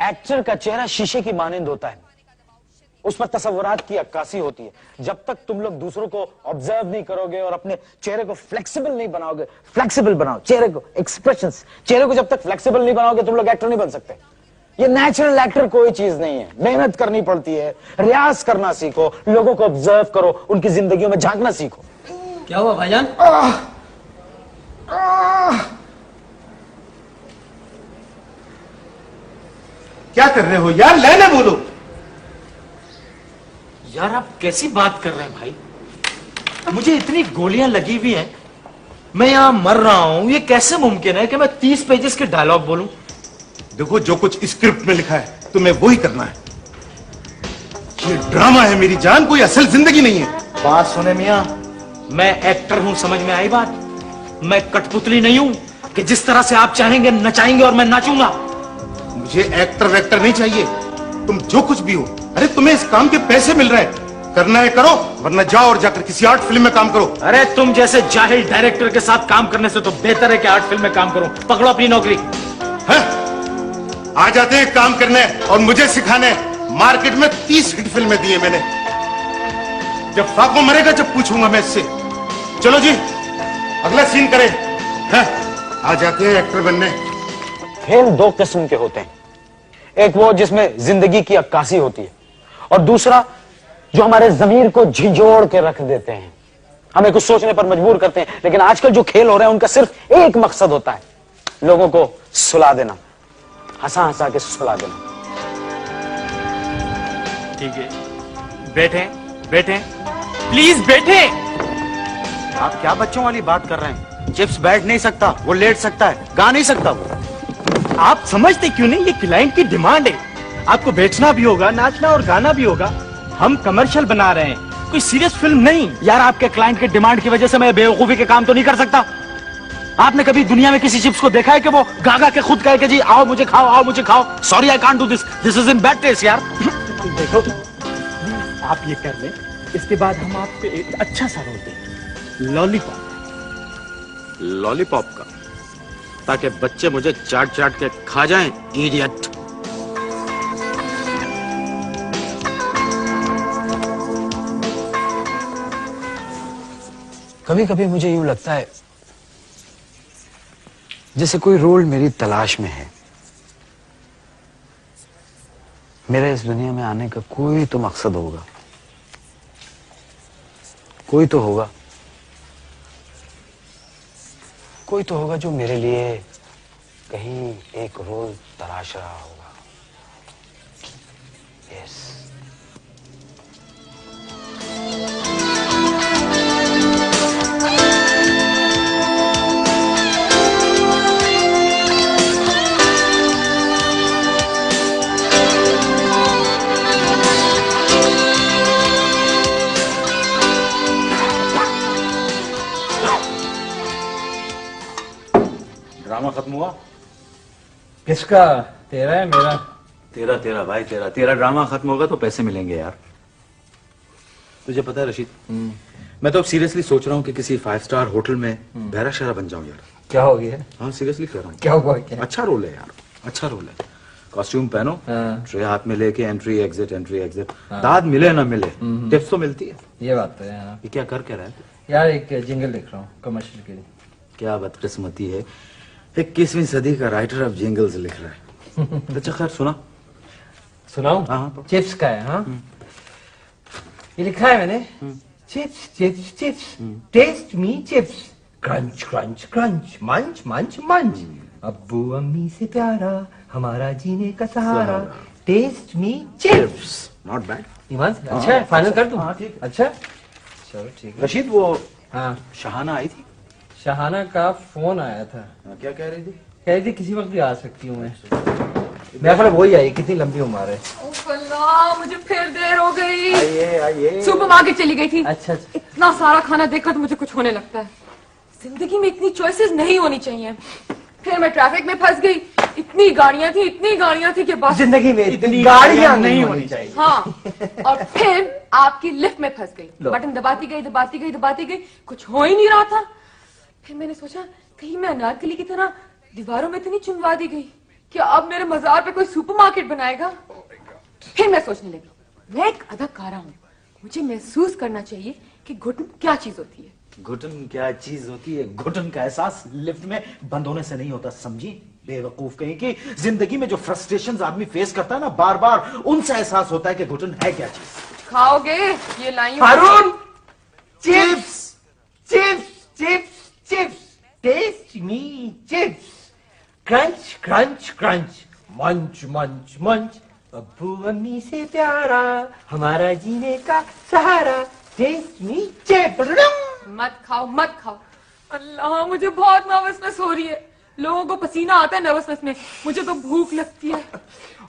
Actor का चेहरा शीशे की मानंद होता है, उस पर तस्वुरात की अक्कासी होती है। जब तक तुम लोग दूसरों को ऑब्जर्व नहीं करोगे और अपने चेहरे को फ्लेक्सिबल नहीं बनाओगे, फ्लेक्सिबल बनाओ चेहरे को, एक्सप्रेशंस, चेहरे को जब तक फ्लेक्सिबल नहीं बनाओगे तुम लोग एक्टर नहीं बन सकते। ये नेचुरल एक्टर कोई चीज नहीं है, मेहनत करनी पड़ती है, रियाज करना सीखो, लोगों को ऑब्जर्व करो, उनकी जिंदगियों में झांकना सीखो। क्या हुआ भाईजान? क्या कर रहे हो यार, लेने बोलो। यार आप कैसी बात कर रहे हैं भाई? मुझे इतनी गोलियां लगी हुई हैं, मैं यहां मर रहा हूं, ये कैसे मुमकिन है कि मैं 30 पेजेस के डायलॉग बोलूं? देखो, जो कुछ स्क्रिप्ट में लिखा है तुम्हें वही करना है। ये ड्रामा है मेरी जान, कोई असल जिंदगी नहीं है। बात सुने मियां, मैं एक्टर हूं, समझ में आई बात? मैं कठपुतली नहीं हूं कि जिस तरह से आप चाहेंगे नचाएंगे और मैं नाचूंगा। मुझे एक्टर वेक्टर नहीं चाहिए, तुम जो कुछ भी हो। अरे तुम्हें इस काम के पैसे मिल रहे हैं, करना है करो, वरना जाओ और जाकर किसी आर्ट फिल्म में काम करो। अरे तुम जैसे जाहिल डायरेक्टर के साथ काम करने से तो बेहतर है कि आर्ट फिल्म में काम करूं। पकड़ो अपनी नौकरी। है? आ जाते हैं काम करने और मुझे सिखाने। मार्केट में 30 हिट फिल्में दी है मैंने। जब फाको मरेगा जब पूछूंगा मैं इससे। चलो जी, अगला सीन करें। है? आ जाते हैं एक्टर बनने। खेल दो किस्म के होते हैं, एक वो जिसमें जिंदगी की अक्कासी होती है, और दूसरा जो हमारे जमीर को झिझोड़ के रख देते हैं, हमें कुछ सोचने पर मजबूर करते हैं। लेकिन आजकल जो खेल हो रहे हैं उनका सिर्फ एक मकसद होता है, लोगों को सुला देना, हंसा हंसा के सुला देना। ठीक है, बैठे बैठे, प्लीज बैठे। आप क्या बच्चों वाली बात कर रहे हैं? चिप्स बैठ नहीं सकता, वो लेट सकता है, गा नहीं सकता वो। आप समझते क्यों नहीं, ये क्लाइंट की डिमांड है। आपको बेचना भी होगा, नाचना और गाना भी होगा। हम कमर्शियल बना रहे हैं, कोई सीरियस फिल्म नहीं। यार आपके क्लाइंट के डिमांड की वजह से मैं बेवकूफी के काम तो नहीं कर सकता। आपने कभी दुनिया में किसी चिप्स को देखा है कि वो गागा के खुद कहे कि जी आओ मुझे खाओ, आओ मुझे खाओ? Sorry I can't do this, this is in bad taste यार। देखो आप ये कर लें, इसके बाद हम आपको एक अच्छा सा रोल देंगे, लॉलीपॉप। लॉलीपॉप का, ताकि बच्चे मुझे चाट चाट के खा जाएं, इडियट। कभी कभी मुझे यूं लगता है जैसे कोई रोल मेरी तलाश में है। मेरे इस दुनिया में आने का कोई तो मकसद होगा, कोई तो होगा, कोई तो होगा जो मेरे लिए कहीं एक रोल तलाश रहा होगा। यस। ड्रामा खत्म हुआ? किसका? तेरा है मेरा? तेरा तेरा भाई तेरा। तेरा ड्रामा खत्म होगा तो पैसे मिलेंगे यार। तुझे पता है रशीद, मैं तो अब सीरियसली सोच रहा हूँ कि किसी 5 स्टार होटल में बहरा शहरा बन जाऊं यार। क्या हो गया? हाँ सीरियसली कह रहा हूँ। क्या हुआ? क्या? अच्छा रोल है यार, अच्छा रोल है। कॉस्ट्यूम पहनो, ट्रे हाथ में लेके एंट्री एग्जिट एंट्री एग्जिट। दाद मिले ना मिले, टिप्स तो मिलती है। ये बात तो है। हाँ। ये क्या कर रहा है यार? एक जिंगल लिख रहा हूँ कमर्शियल के लिए। क्या बदकिस्मती है, 21वीं सदी का राइटर ऑफ जिंगल्स लिख रहा है। अच्छा खैर सुना। सुनाऊं? हाँ। चिप्स का है। हाँ ये लिखा है मैंने। Chips chips chips, taste me chips, crunch crunch crunch, munch munch मंच, अब्बू अम्मी से प्यारा हमारा जीने का सहारा, taste me chips. Not bad. ईमान अच्छा है, फाइनल कर दूं? अच्छा चलो ठीक है। रशीद वो हाँ शहाना आई थी? शहाना का फोन आया था। क्या कह रही थी? कह रही थी किसी वक्त भी आ सकती हूँ मैं। मेरे ख्याल वही आई, कितनी लंबी उम्र है। अल्लाह, मुझे फिर देर हो गई। आइए आइए। सुपरमार्केट चली गई थी। अच्छा। इतना सारा खाना देखकर तो मुझे कुछ होने लगता है। जिंदगी में इतनी चॉइसेस नहीं होनी चाहिए। फिर मैं ट्रैफिक में फंस गई। इतनी गाड़ियां थी कि बस। जिंदगी में इतनी गाड़ियां नहीं होनी चाहिए। हाँ, और फिर आपकी लिफ्ट में फंस गई। बटन दबाती गई, कुछ हो ही नहीं रहा था। फिर मैंने सोचा कहीं मैं अनारकली की तरह दीवारों में तो नहीं चुनवा दी गई। क्या अब मेरे मजार पे कोई सुपरमार्केट बनाएगा? फिर मैं सोचने लगी, मैं एक अदाकारा हूँ, मुझे महसूस करना चाहिए कि घुटन क्या चीज होती है। घुटन क्या चीज होती है? घुटन का एहसास लिफ्ट में बंद होने से नहीं होता, समझी बेवकूफ कहीं की। जिंदगी में जो फ्रस्ट्रेशंस आदमी फेस करता है ना बार बार, उनसे एहसास होता है कि घुटन है क्या चीज। खाओगे ये लाई हूं। Haroon, chips chips chips chips, taste me chips, crunch crunch crunch, munch munch मंच, अब्बू अम्मी से प्यारा हमारा जीने का सहारा, टेस्ट मी चिप्स। मत खाओ मत खाओ। अल्लाह मुझे बहुत नर्वसनेस हो रही है, लोगों को पसीना आता है नर्वसनेस में, मुझे तो भूख लगती है।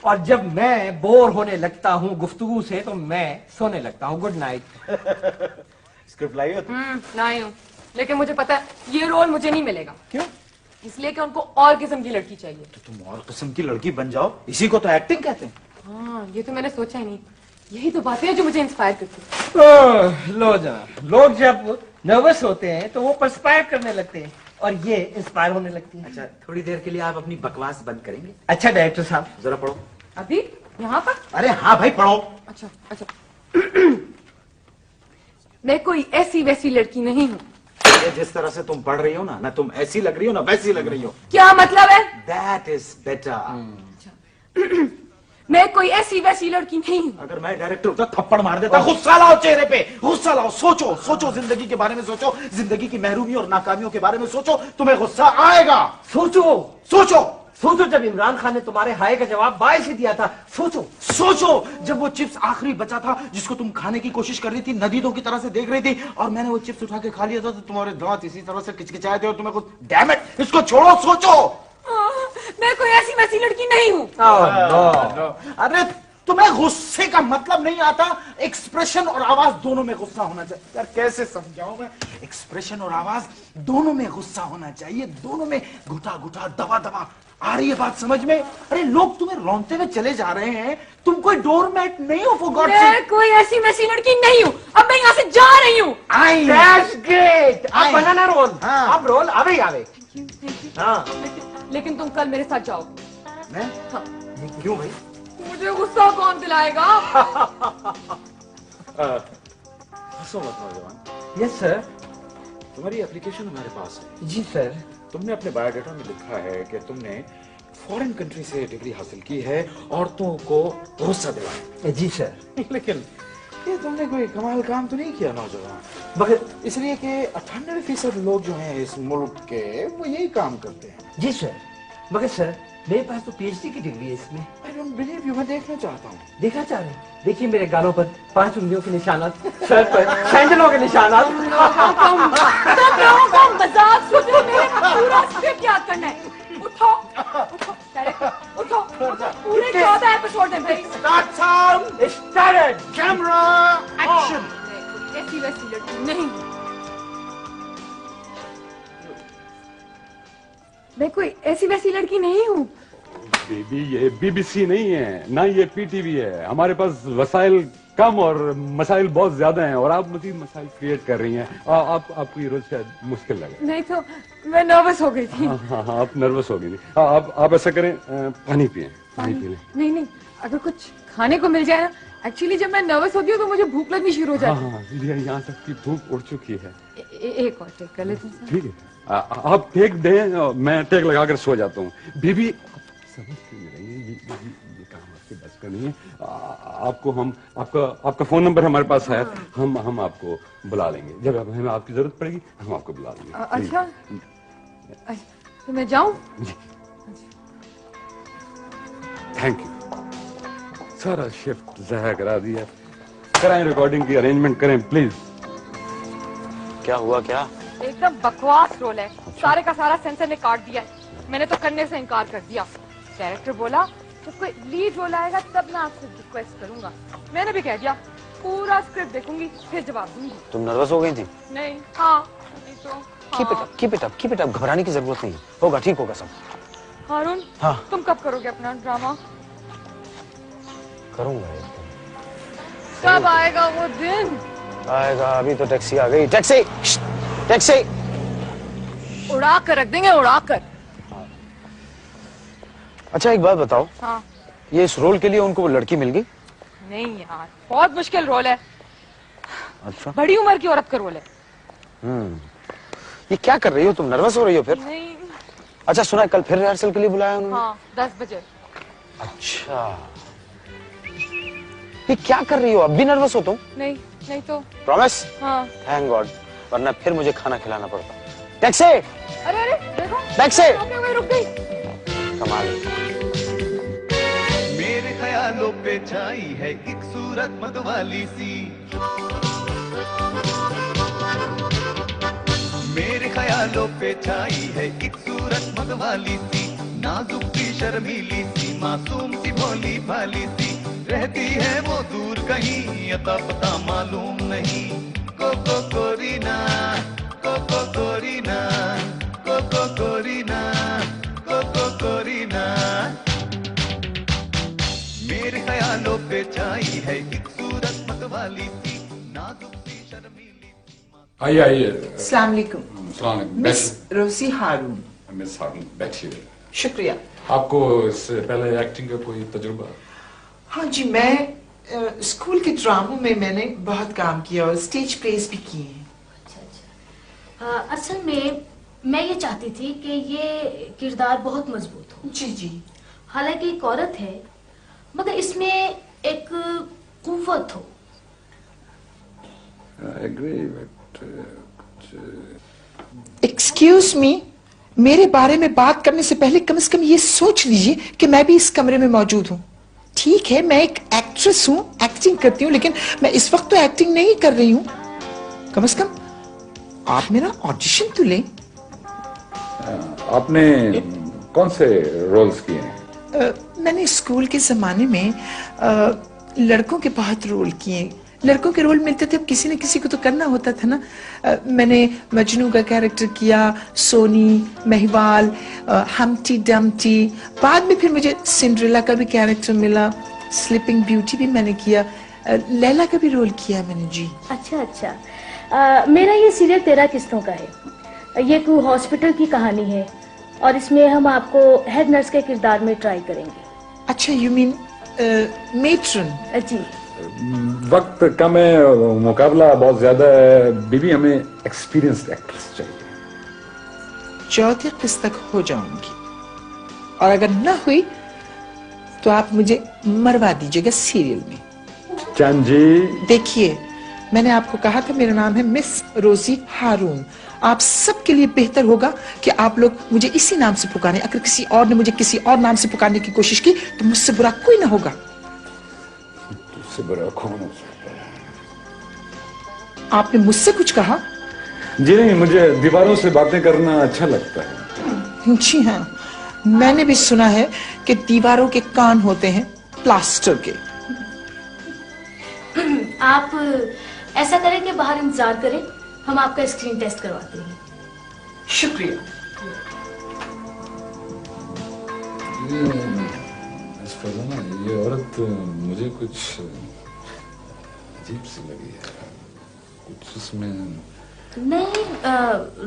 और जब मैं बोर होने लगता हूँ गुफ्तगू से तो मैं सोने लगता हूँ। Good night. स्क्रिप्ट लाई हो? लाई हूँ, लेकिन मुझे पता है ये रोल मुझे नहीं मिलेगा। क्यों? इसलिए कि उनको और किस्म की लड़की चाहिए। तो तुम और किस्म की लड़की बन जाओ, इसी को तो एक्टिंग कहते हैं। हाँ, ये तो मैंने सोचा ही नहीं। यही तो बातें हैं जो मुझे इंस्पायर करती हैं। लो जनाब, लोग जब नर्वस होते हैं तो वो पर्सपायर करने लगते हैं और ये इंस्पायर होने लगती है। अच्छा, थोड़ी देर के लिए आप अपनी बकवास बंद करेंगे? अच्छा डायरेक्टर साहब, जरा पढ़ो। अभी यहाँ पर? अरे हाँ भाई पढ़ो। अच्छा अच्छा। मैं कोई ऐसी वैसी लड़की नहीं हूँ। ये जिस तरह से तुम पढ़ रही हो ना तुम ऐसी लग रही हो ना वैसी लग रही हो। क्या मतलब है? That is better. मैं कोई ऐसी वैसी लड़की नहीं हूँ। अगर मैं डायरेक्टर होता थप्पड़ मार देता। गुस्सा लाओ चेहरे पे, गुस्सा लाओ। सोचो सोचो, जिंदगी के बारे में सोचो, जिंदगी की महरूमी और नाकामियों के बारे में सोचो, तुम्हें गुस्सा आएगा। सोचो सोचो सोचो, जब इमरान खान ने तुम्हारे हाय का जवाब बाय से दिया था। सोचो सोचो, जब वो चिप्स आखिरी बचा था जिसको तुम खाने की कोशिश कर रही थी, नदीदों की तरह से देख रही थी, और मैंने वो चिप्स उठा के खा लिया था तो तुम्हारे दांत इसी तरह से किचकिचाए थे और तुम्हें कुछ डैम इट, इसको छोड़ो। सोचो। मैं कोई ऐसी वैसी लड़की नहीं हूँ। अरे तुम्हें गुस्से का मतलब नहीं आता? एक्सप्रेशन और आवाज दोनों में गुस्सा होना चाहिए। यार कैसे समझाऊं मैं? एक्सप्रेशन और आवाज दोनों में गुस्सा होना चाहिए, दोनों में घुटा घुटा दबा दबा। आ रही है बात समझ में? अरे लोग तुम्हें रौंदते हुए चले जा रहे हैं, तुम कोई डोरमैट नहीं हो फॉर गॉड मैं कोई ऐसी वैसी लड़की नहीं हूँ। अब मैं यहाँ से जा रही हूँ। That's great. अब आई। बनाना रोल। हाँ। अब रोल आवे आवे। हाँ। लेकिन तुम कल मेरे साथ जाओगे। मैं? हाँ। क्यों भाई? मुझे गुस्सा कौन दिलाएगा? हंसो मत नौजवान। Yes sir. तुम्हारी एप्लीकेशन हमारे पास है। जी सर। तुमने अपने बायोडाटा में लिखा है कि तुमने फॉरेन कंट्री से डिग्री हासिल की है, औरतों को गुस्सा दिलाया। जी सर। लेकिन ये तुमने कोई कमाल काम तो नहीं किया नौजवान, मगर इसलिए कि 98% लोग जो हैं इस मुल्क के वो यही काम करते हैं। जी सर, मगर सर मेरे पास तो पीएचडी की डिग्री है इसमें। I don't believe you. मैं देखना चाहता हूँ। देखना चाह रहे हैं? देखिए मेरे गालों पर 5 उंगलियों के निशानात, सर पर सैंडलों के निशानात। तुम लोगों को मजाक सुन रहे, मेरे पूरा स्क्रिप्ट याद करना है। उठो उठो डायरेक्टर, उठो पूरे 14 एपिसोड हैं भाई। Start sound, started, camera, action. मैं ऐसी वैसी लड़की नहीं हूँ। मैं कोई ऐसी वैसी लड़की नहीं हूँ। बेबी ये बीबीसी नहीं है ना, ये पीटीवी है। हमारे पास वसाइल कम और मसाइल बहुत ज्यादा हैं और आप मजीद मसाइल क्रिएट कर रही हैं। आपको ये रोज शायद मुश्किल लगे। नहीं तो मैं नर्वस हो गई थी। हाँ, आप नर्वस हो गई थी। आप ऐसा करें, पानी पिए, पानी पी लें। नहीं नहीं, अगर कुछ खाने को मिल जाए ना। एक्चुअली जब मैं नर्वस होती हूँ तो मुझे भूख लगनी शुरू हो जाती है। हाँ, यहाँ तक की भूख उड़ चुकी है। एक और टेक कर लेते हैं। ठीक है, आप टेक दें, मैं टेक लगाकर सो जाता हूँ। बीबी समझ क्यों नहीं रही है? ये काम आपके बस का नहीं है। आपको हम आपका फोन नंबर हमारे पास है, हम आपको बुला लेंगे जब हमें आपकी जरूरत पड़ेगी। हम आपको बुला लेंगे। अच्छा तो मैं जाऊं? Thank you. सारा शिफ्ट ज़ाया करा दिया। कराएं, रिकॉर्डिंग की अरेंजमेंट करें प्लीज। क्या हुआ? क्या? एकदम बकवास रोल है। सारे का सारा सेंसर ने काट दिया है। मैंने तो करने से इनकार कर दिया। डायरेक्टर बोला जब कोई लीड रोल आएगा तब मैं आपसे रिक्वेस्ट करूंगा। मैंने भी कह दिया पूरा स्क्रिप्ट देखूंगी फिर जवाब दूंगी। तुम नर्वस हो गई थी? नहीं। हाँ नहीं तो कीप इट अप। घबराने की जरूरत नहीं है, होगा, ठीक होगा सब। हारून, हाँ। तुम कब करोगे अपना ड्रामा? करूंगा एक दिन। कब आएगा वो दिन? आएगा, अभी तो टैक्सी आ गई। टैक्सी टैक्सी उड़ा कर रख देंगे, उड़ा कर। अच्छा एक बात बताओ, हाँ। ये इस रोल के लिए उनको वो लड़की मिल गई? नहीं यार, बहुत मुश्किल रोल है। अच्छा। बड़ी उम्र की औरत का रोल है। ये क्या कर रही हो तुम? नर्वस हो रही हो फिर? नहीं। अच्छा सुना है कल फिर रिहर्सल के लिए बुलाया उन्होंने? हाँ, 10 बजे। अच्छा, ये क्या कर रही हो? अब भी नर्वस हो तुम? नहीं, नहीं तो। प्रॉमिस? हाँ। थैंक गॉड, वरना फिर मुझे खाना खिलाना पड़ता। टैक्सी! अरे अरे देखो, टैक्सी! रुक गई। कमाल है। मेरे ख्यालों पे छाई है एक सूरत मतवाली सी, मेरे ख्यालों पे छाई है एक सूरत मतवाली सी, नाजुक सी शर्मीली सी, मासूम सी भोली भाली सी, रहती है वो दूर कहीं अता पता मालूम नहीं। कोको कोरीना, कोको कोरीना, कोको कोरीना, कोको कोरीना, मेरे ख्यालों पे छाई है एक सूरत मतवाली सी, नाजुक सी शर्मीली सी। आइए आइए। अस्सलाम वालेकुम। अस्सलाम वालेकुम। मिस रोजी हारून। मिस हारून बैठिए। शुक्रिया। आपको इससे पहले एक्टिंग का कोई तजुर्बा? हाँ जी, मैं स्कूल के ड्रामों में मैंने बहुत काम किया और स्टेज प्लेस भी किए हैं। अच्छा। असल में मैं ये चाहती थी कि ये किरदार बहुत मजबूत हो। जी जी। हालांकि एक औरत है मगर इसमें एक कुव्वत हो। एक्सक्यूज मी, मेरे बारे में बात करने से पहले कम से कम ये सोच लीजिए कि मैं भी इस कमरे में मौजूद हूँ। ठीक है, मैं एक एक्ट्रेस हूँ, एक्टिंग करती हूँ, लेकिन मैं इस वक्त तो एक्टिंग नहीं कर रही हूँ। कम से कम आप मेरा ऑडिशन तो लें। आपने कौन से रोल्स किए हैं? मैंने स्कूल के जमाने में लड़कों के बहुत रोल किए। लड़कों के रोल मिलते थे, अब किसी न किसी को तो करना होता था ना। मैंने मजनू का कैरेक्टर किया, सोनी, महिवाल, हमटी डमटी। बाद में फिर मुझे सिंड्रेला का भी कैरेक्टर मिला, स्लीपिंग ब्यूटी भी मैंने किया, लैला का भी रोल किया मैंने जी। अच्छा अच्छा। मेरा ये सीरियल 13 किस्तों का है। ये एक हॉस्पिटल की कहानी है और इसमें हम आपको हेड नर्स के किरदार में ट्राई करेंगे। अच्छा, यू मीन मेट्रन? जी। वक्त कम है, मुकाबला बहुत ज्यादा है बीबी, हमें एक्सपीरियंस्ड एक्ट्रेस चाहिए। 14 किस्त तक हो जाऊंगी और अगर ना हुई तो आप मुझे मरवा दीजिएगा सीरियल में। चांद जी, देखिए, मैंने आपको कहा था मेरा नाम है मिस रोजी हारून। आप सबके लिए बेहतर होगा कि आप लोग मुझे इसी नाम से पुकारें। अगर किसी और ने मुझे किसी और नाम से पुकारने की कोशिश की तो मुझसे बुरा कोई ना होगा। तुझसे बुरा कौन हो सकता है? आपने मुझसे कुछ कहा? जी नहीं, मुझे दीवारों से बातें करना अच्छा लगता है। जी हाँ, मैंने भी सुना है कि दीवारों के कान होते हैं प्लास्टर के। आप ऐसा करें कि बाहर इंतजार करें, हम आपका स्क्रीन टेस्ट करवाते हैं। शुक्रिया। ये औरत मुझे कुछ अजीब सी लगी है, कुछ उसमें नहीं,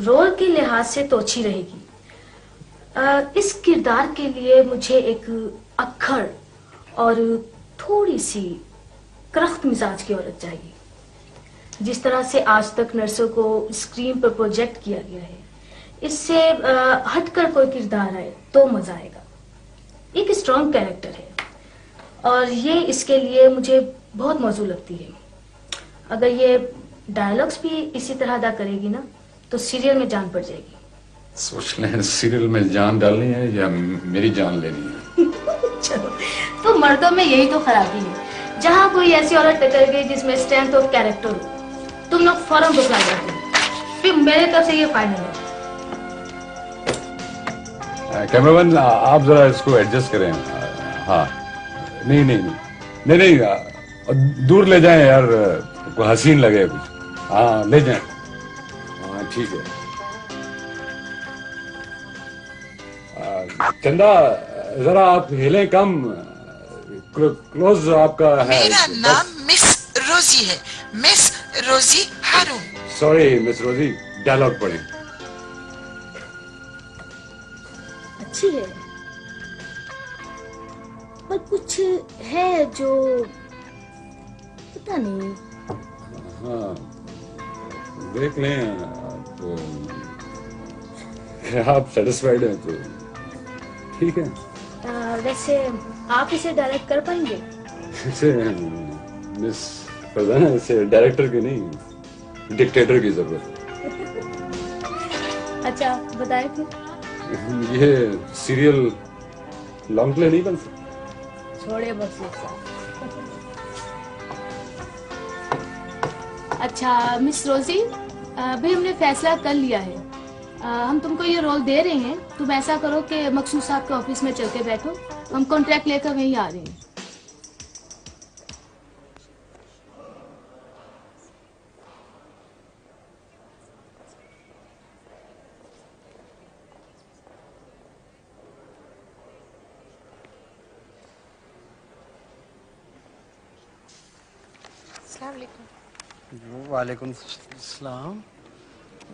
रोल के लिहाज से तो अच्छी रहेगी। इस किरदार के लिए मुझे एक अक्खड़ और थोड़ी सी करख्त मिजाज की औरत चाहिए। जिस तरह से आज तक नर्सों को स्क्रीन पर प्रोजेक्ट किया गया है, इससे हटकर कोई किरदार आए तो मजा आएगा। एक स्ट्रॉन्ग कैरेक्टर है और ये इसके लिए मुझे बहुत मौजू लगती है। अगर ये डायलॉग्स भी इसी तरह अदा करेगी ना तो सीरियल में जान पड़ जाएगी। सोच लें, सीरियल में जान डालनी है या मेरी जान लेनी है? चलो, तो मर्दों में यही तो खराबी है, जहाँ कोई ऐसी औरत टकर गई जिसमें स्ट्रेंथ ऑफ कैरेक्टर हो, तुम लोग फौरन बुकला जाते हो। फिर मेरे तरफ से ये फाइनल है। कैमरामैन, आप जरा इसको एडजस्ट करें। हाँ, नहीं नहीं नहीं नहीं नहीं, दूर ले जाएं यार, को हसीन लगे कुछ। हाँ, ले जाएं। हाँ, ठीक है। चंदा, जरा आप हिलें कम, क्लोज आपका है। मेरा नाम मिस रोजी है, मिस रोजी हारून। सॉरी मिस रोजी, डायलॉग पढ़ें। अच्छी है। है जो पता नहीं। हाँ, देख लें आप सेटिस्फाइड हैं तो ठीक है। वैसे आप इसे डायरेक्ट कर पाएंगे? इसे मिस फरजाना, इसे डायरेक्टर की नहीं डिक्टेटर की जरूरत अच्छा बताए फिर। है। ये सीरियल लॉन्ग प्ले नहीं बन सकता। छोड़े बख्शीश साहब। अच्छा मिस रोजी, भाई हमने फैसला कर लिया है। हम तुमको ये रोल दे रहे हैं। तुम ऐसा करो कि मकसूद साहब के ऑफिस में चल के बैठो, हम कॉन्ट्रैक्ट लेकर वहीं आ रहे हैं। अस्सलाम वालेकुम। वालेकुम सलाम।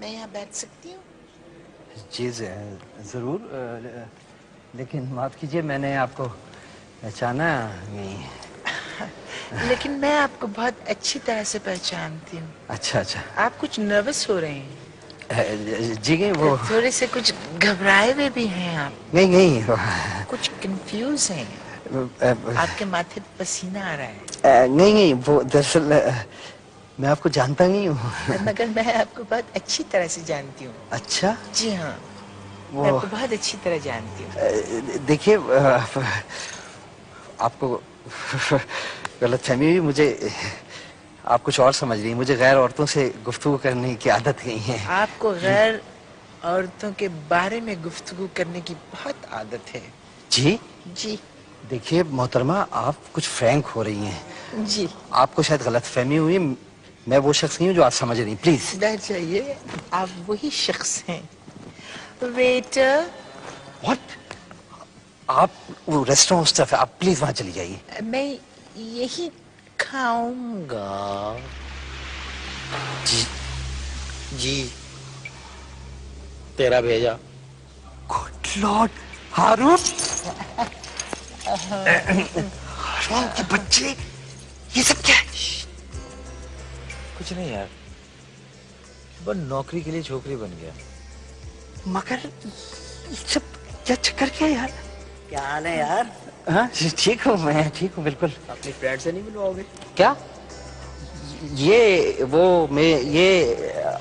मैं यहाँ बैठ सकती हूँ? जी जरूर, लेकिन माफ कीजिए मैंने आपको पहचाना नहीं। लेकिन मैं आपको बहुत अच्छी तरह से पहचानती हूँ। अच्छा अच्छा। आप कुछ नर्वस हो रहे हैं। जी नहीं, वो थोड़े से कुछ घबराए हुए भी हैं आप। नहीं नहीं, कुछ कंफ्यूज हैं। आपके माथे पे पसीना आ रहा है। नहीं, वो दरअसल मैं आपको जानता नहीं हूँ। मगर मैं आपको बहुत अच्छी तरह से जानती हूँ। अच्छा जी हाँ, वो मैं आपको बहुत अच्छी तरह जानती हूँ। देखिए, आपको गलतफहमी हुई। मुझे आप कुछ और समझ रही हैं। मुझे गैर औरतों से गुफ्तगू करने की आदत नहीं है। आपको गैर औरतों के बारे में गुफ्तगू करने की बहुत आदत है। जी जी। देखिए मोहतरमा, आप कुछ फ्रैंक हो रही हैं। जी। आपको शायद गलतफहमी हुई। मैं वो शख्स नहीं हूँ जो आप समझ रही। प्लीज बैठ जाइए, आप वही शख्स हैं। वेटर। व्हाट? आप वो रेस्टोरेंट उस तरफ है, आप प्लीज वहां चली जाइए। मैं यही खाऊंगा। जी जी, तेरा भेजा। गुड लॉर्ड हारून। हारून के बच्चे, ये सब क्या है? कुछ नहीं यार, बस नौकरी के लिए छोकरी बन गया। मगर ये सब क्या चक्कर क्या है यार? क्या हाल है यार? हाँ ठीक हूँ, मैं ठीक हूँ बिल्कुल। अपनी फ्रेंड से नहीं मिलवाओगे क्या? ये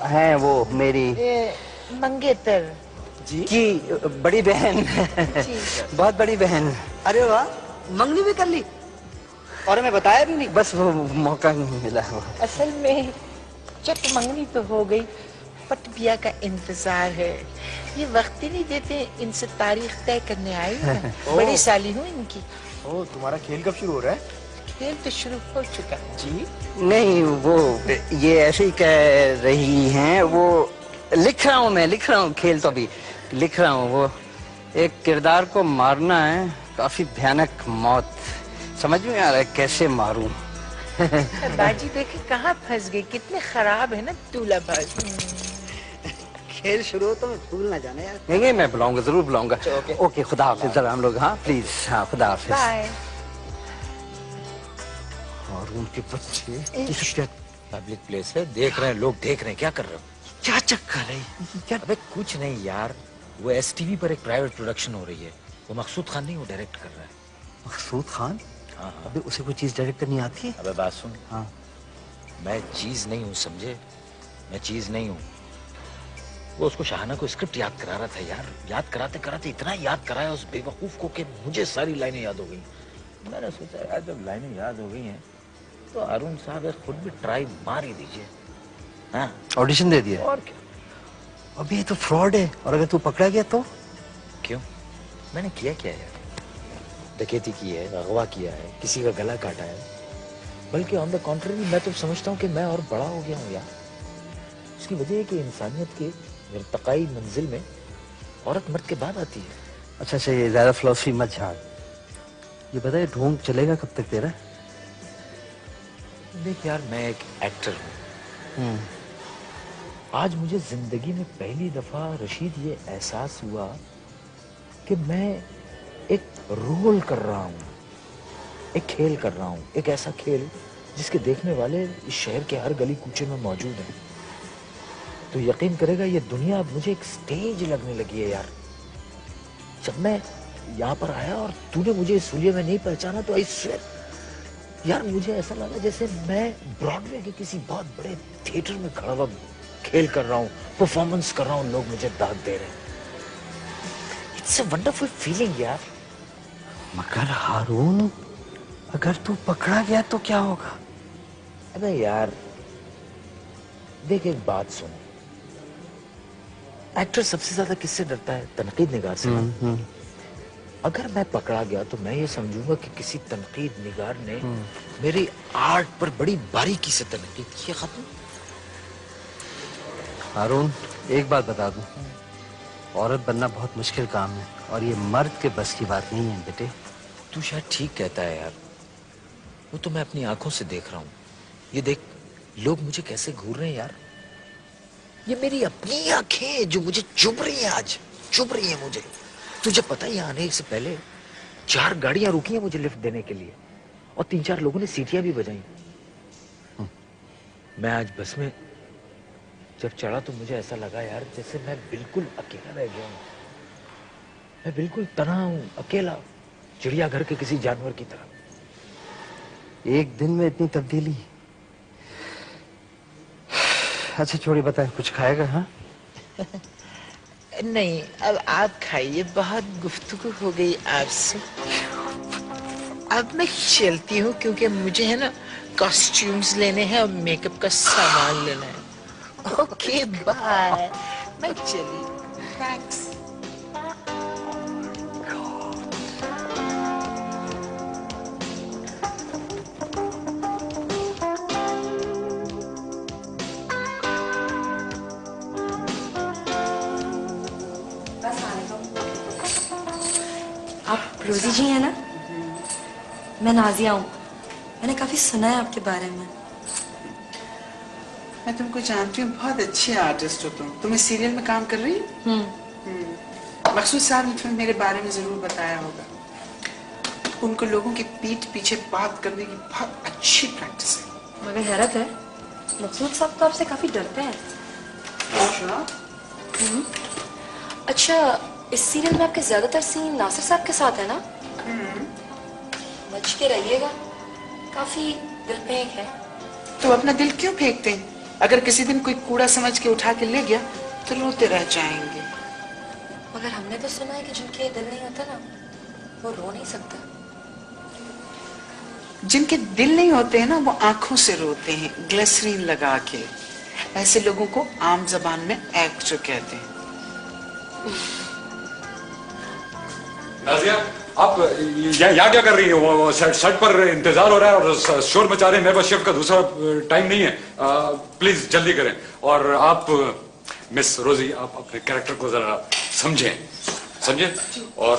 है वो मेरी मंगेतर की बड़ी बहन। बहुत बड़ी बहन। अरे वाह, मंगनी भी कर ली और हमें बताया भी नहीं। बस वो मौका नहीं मिला। वो असल में चट मंगनी तो हो गई, पट बिया का इंतजार है। ये वक्त ही नहीं देते, इनसे तारीख तय करने आई हूँ। बड़ी साली हूँ इनकी। ओ, तुम्हारा खेल कब शुरू हो रहा है? खेल तो शुरू हो चुका जी। नहीं, वो ये ऐसे ही कह रही हैं। वो लिख रहा हूँ खेल तो अभी लिख रहा हूँ। वो एक किरदार को मारना है, काफी भयानक मौत। समझ में आ रहा है कैसे मारूं। बाजी देखे कहाँ फंस गई, कितने खराब है ना दूल्हा बाज। खेल शुरू हो तो मैं भूल ना जाना यार। नहीं, मैं बुलाऊंगा, जरूर बुलाऊंगा। ओके, खुदा हाफिज। जरा हम लोग, हाँ प्लीज, हाँ खुदा हाफिज। बाय। और उनके बच्चे पब्लिक प्लेस है, देख रहे हैं लोग, देख रहे हैं, क्या कर रहे हो? क्या चक्कर है क्या? अबे कुछ नहीं यार, वो एसटीवी पर एक प्राइवेट प्रोडक्शन हो रही है। वो मकसूद खान नहीं, वो डायरेक्ट कर रहा है। मकसूद खान? हाँ। अबे उसे कोई चीज डायरेक्ट करनी आती है? अबे बात सुन। हाँ। मैं चीज नहीं हूँ, समझे? मैं चीज नहीं हूँ। वो उसको शाहाना को स्क्रिप्ट याद करा रहा था यार। याद कराते कराते इतना याद कराया उस बेवकूफ को कि मुझे सारी लाइनें याद हो गई। मैंने सोचा यार जब लाइनें याद हो गई हैं तो अरुण साहब खुद भी ट्राई मार ही दीजिए। हाँ, ऑडिशन दे दिया? और क्या? अबे ये तो फ्रॉड है, और अगर तू पकड़ा गया तो? क्यों? मैंने किया क्या यार? डकैती की है, अगवा किया है, किसी का गला काटा है। बल्कि ऑन द कॉन्ट्ररी मैं तो समझता हूँ कि मैं और बड़ा हो गया हूँ यार। इसकी वजह है कि इंसानियत के इर्तकाई मंजिल में औरत मर्द के बाद आती है। अच्छा, ये ज्यादा फिलॉसफी मत झाड़। ये बता, ये ढोंग चलेगा कब तक तेरा? देख यार, मैं एक एक्टर हूँ। आज मुझे जिंदगी में पहली दफा रशीद ये एहसास हुआ कि मैं एक रोल कर रहा हूँ। एक खेल कर रहा हूं, एक ऐसा खेल जिसके देखने वाले इस शहर के हर गली कूचे में मौजूद हैं। तो यकीन करेगा ये दुनिया अब मुझे एक स्टेज लगने लगी है यार। जब मैं यहाँ पर आया और तूने मुझे इस हुलिये में नहीं पहचाना तो आई स्वेयर यार, मुझे ऐसा लगा जैसे मैं ब्रॉडवे के किसी बहुत बड़े थिएटर में खड़ा हुआ खेल कर रहा हूँ, परफॉर्मेंस कर रहा हूँ, लोग मुझे दाद दे रहे हैं। इट्स अ वंडरफुल फीलिंग यार। मगर हारून, अगर तू पकड़ा गया तो क्या होगा? अबे यार देख, एक बात सुन, एक्टर सबसे ज्यादा किससे डरता है? तनकीद निगार से। अगर मैं पकड़ा गया तो मैं ये समझूंगा कि किसी तनकीद निगार ने मेरी आर्ट पर बड़ी बारीकी से तनकीद की। खत्म। हारून, एक बात बता दूं, औरत बनना बहुत मुश्किल काम है और ये मर्द के बस की बात नहीं है बेटे। तू शायद ठीक कहता है यार, वो तो मैं अपनी आंखों से देख रहा हूँ। ये देख, लोग मुझे कैसे घूर रहे हैं यार। ये मेरी अपनी आंखें जो मुझे चुभ रही हैं, आज चुभ रही हैं मुझे। तुझे पता है यहाँ आने से पहले 4 गाड़ियां रुकी हैं मुझे लिफ्ट देने के लिए और 3-4 लोगों ने सीटियां भी बजाई। मैं आज बस में जब चढ़ा तो मुझे ऐसा लगा यार जैसे मैं बिल्कुल अकेला रह गया हूँ। मैं बिल्कुल तन्हा हूँ, अकेला, चिड़ियाघर के किसी जानवर की तरह। एक दिन में इतनी तब्दीली। अच्छा छोड़ी, बताए कुछ खाएगा? हाँ नहीं, अब आप खाइए, बहुत गुफ्तगू हो गई आपसे। अब मैं चलती हूँ क्योंकि मुझे है ना कॉस्ट्यूम्स लेने हैं और मेकअप का सामान लेना है। ओके बाय, मैं चली। थैंक्स। आप रोजी जी हैं ना? मैं नाजिया हूँ। मैंने काफी सुना है आपके बारे में। मैं तुमको जानती हूँ, बहुत अच्छी आर्टिस्ट हो तुम। तुम इस सीरियल में काम कर रही हो? मकसूद साहब ने तुम्हें मेरे बारे में जरूर बताया होगा। उनको लोगों की पीठ पीछे बात करने की बहुत अच्छी प्रैक्टिस है। मगर हैरत है, मकसूद साहब तो आपसे काफी डरते हैं। अच्छा, इस सीरियल में आपके ज्यादातर सीन नासिर साहब के साथ है ना? बच के रहिएगा, काफी दिल फेंक है। तो अपना दिल क्यों फेंकते हैं? अगर किसी दिन कोई कूड़ा समझ के उठा के ले गया तो रोते रह जाएंगे। मगर हमने तो सुना है कि जिनके दिल नहीं होता ना, वो रो नहीं सकता। जिनके दिल नहीं होते हैं ना, वो आंखों से रोते हैं, ग्लिसरीन लगा के। ऐसे लोगों को आम जबान में एक्टर कहते हैं। नाज़िया, आप यहाँ क्या कर रही हो? वो सेट पर इंतजार हो रहा है और शोर मचा रहे हैं। मेरे पास शिफ्ट का दूसरा टाइम नहीं है। प्लीज जल्दी करें। और आप मिस रोजी, आप अपने कैरेक्टर को जरा समझें और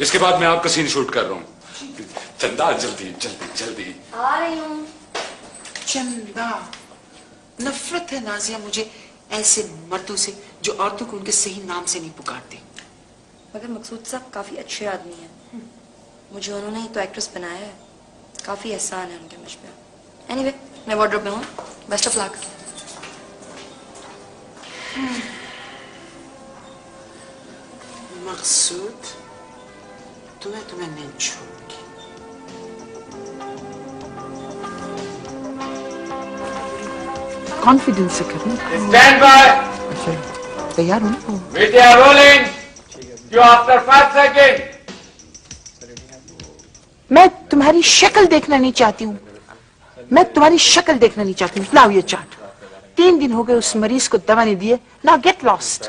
इसके बाद मैं आपका सीन शूट कर रहा हूँ। चंदा, जल्दी जल्दी जल्दी। आ रही हूँ। चंदा, नफरत है नाजिया मुझे ऐसे मर्दों से जो औरतों को उनके सही नाम से नहीं पुकारते। मगर मकसूद साहब काफी अच्छे आदमी हैं। मुझे उन्होंने ही तो एक्ट्रेस बनाया है। काफी एहसान है उनके मुझ पे। एनीवे, मैं वार्डरोब में हूँ। Best of luck. मकसूद, तुम्हें नहीं छोड़ूंगी। कॉन्फिडेंस से करना। Stand by. तैयार हो ना? Media rolling. You after 5 seconds. मैं तुम्हारी शक्ल देखना नहीं चाहती हूँ। मैं तुम्हारी शक्ल देखना नहीं चाहती हूँ। लाओ ये चार्ट। 3 दिन हो गए उस मरीज को दवा नहीं दिए। Now get lost.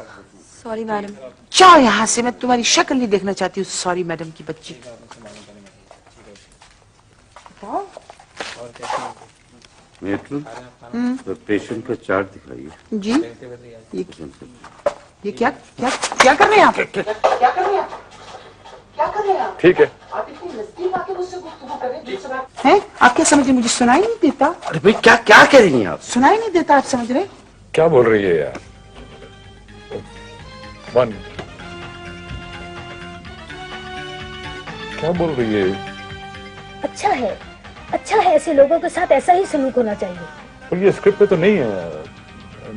Sorry madam. जाओ यहाँ से, मैं तुम्हारी शक्ल नहीं देखना चाहती हूँ। सॉरी मैडम की बच्ची। तो पेशेंट का चार्ट दिखाइए। जी, ये क्या क्या क्या कर रहे हैं आप? क्या कर रहे हैं आप? क्या कर रहे हैं आप? ठीक है। आप इतनी नजदीक आके मुझसे गुफ्तगू कर रहे हैं? आप क्या समझ रहे? मुझे सुनाई नहीं देता। अरे भाई, क्या क्या कह रही हैं आप? सुनाई नहीं देता, आप समझ रहे? क्या बोल रही है यार? 1 क्या बोल रही है? अच्छा है ऐसे लोगों के साथ ऐसा ही सलूक होना चाहिए। पर ये स्क्रिप्ट पे तो नहीं है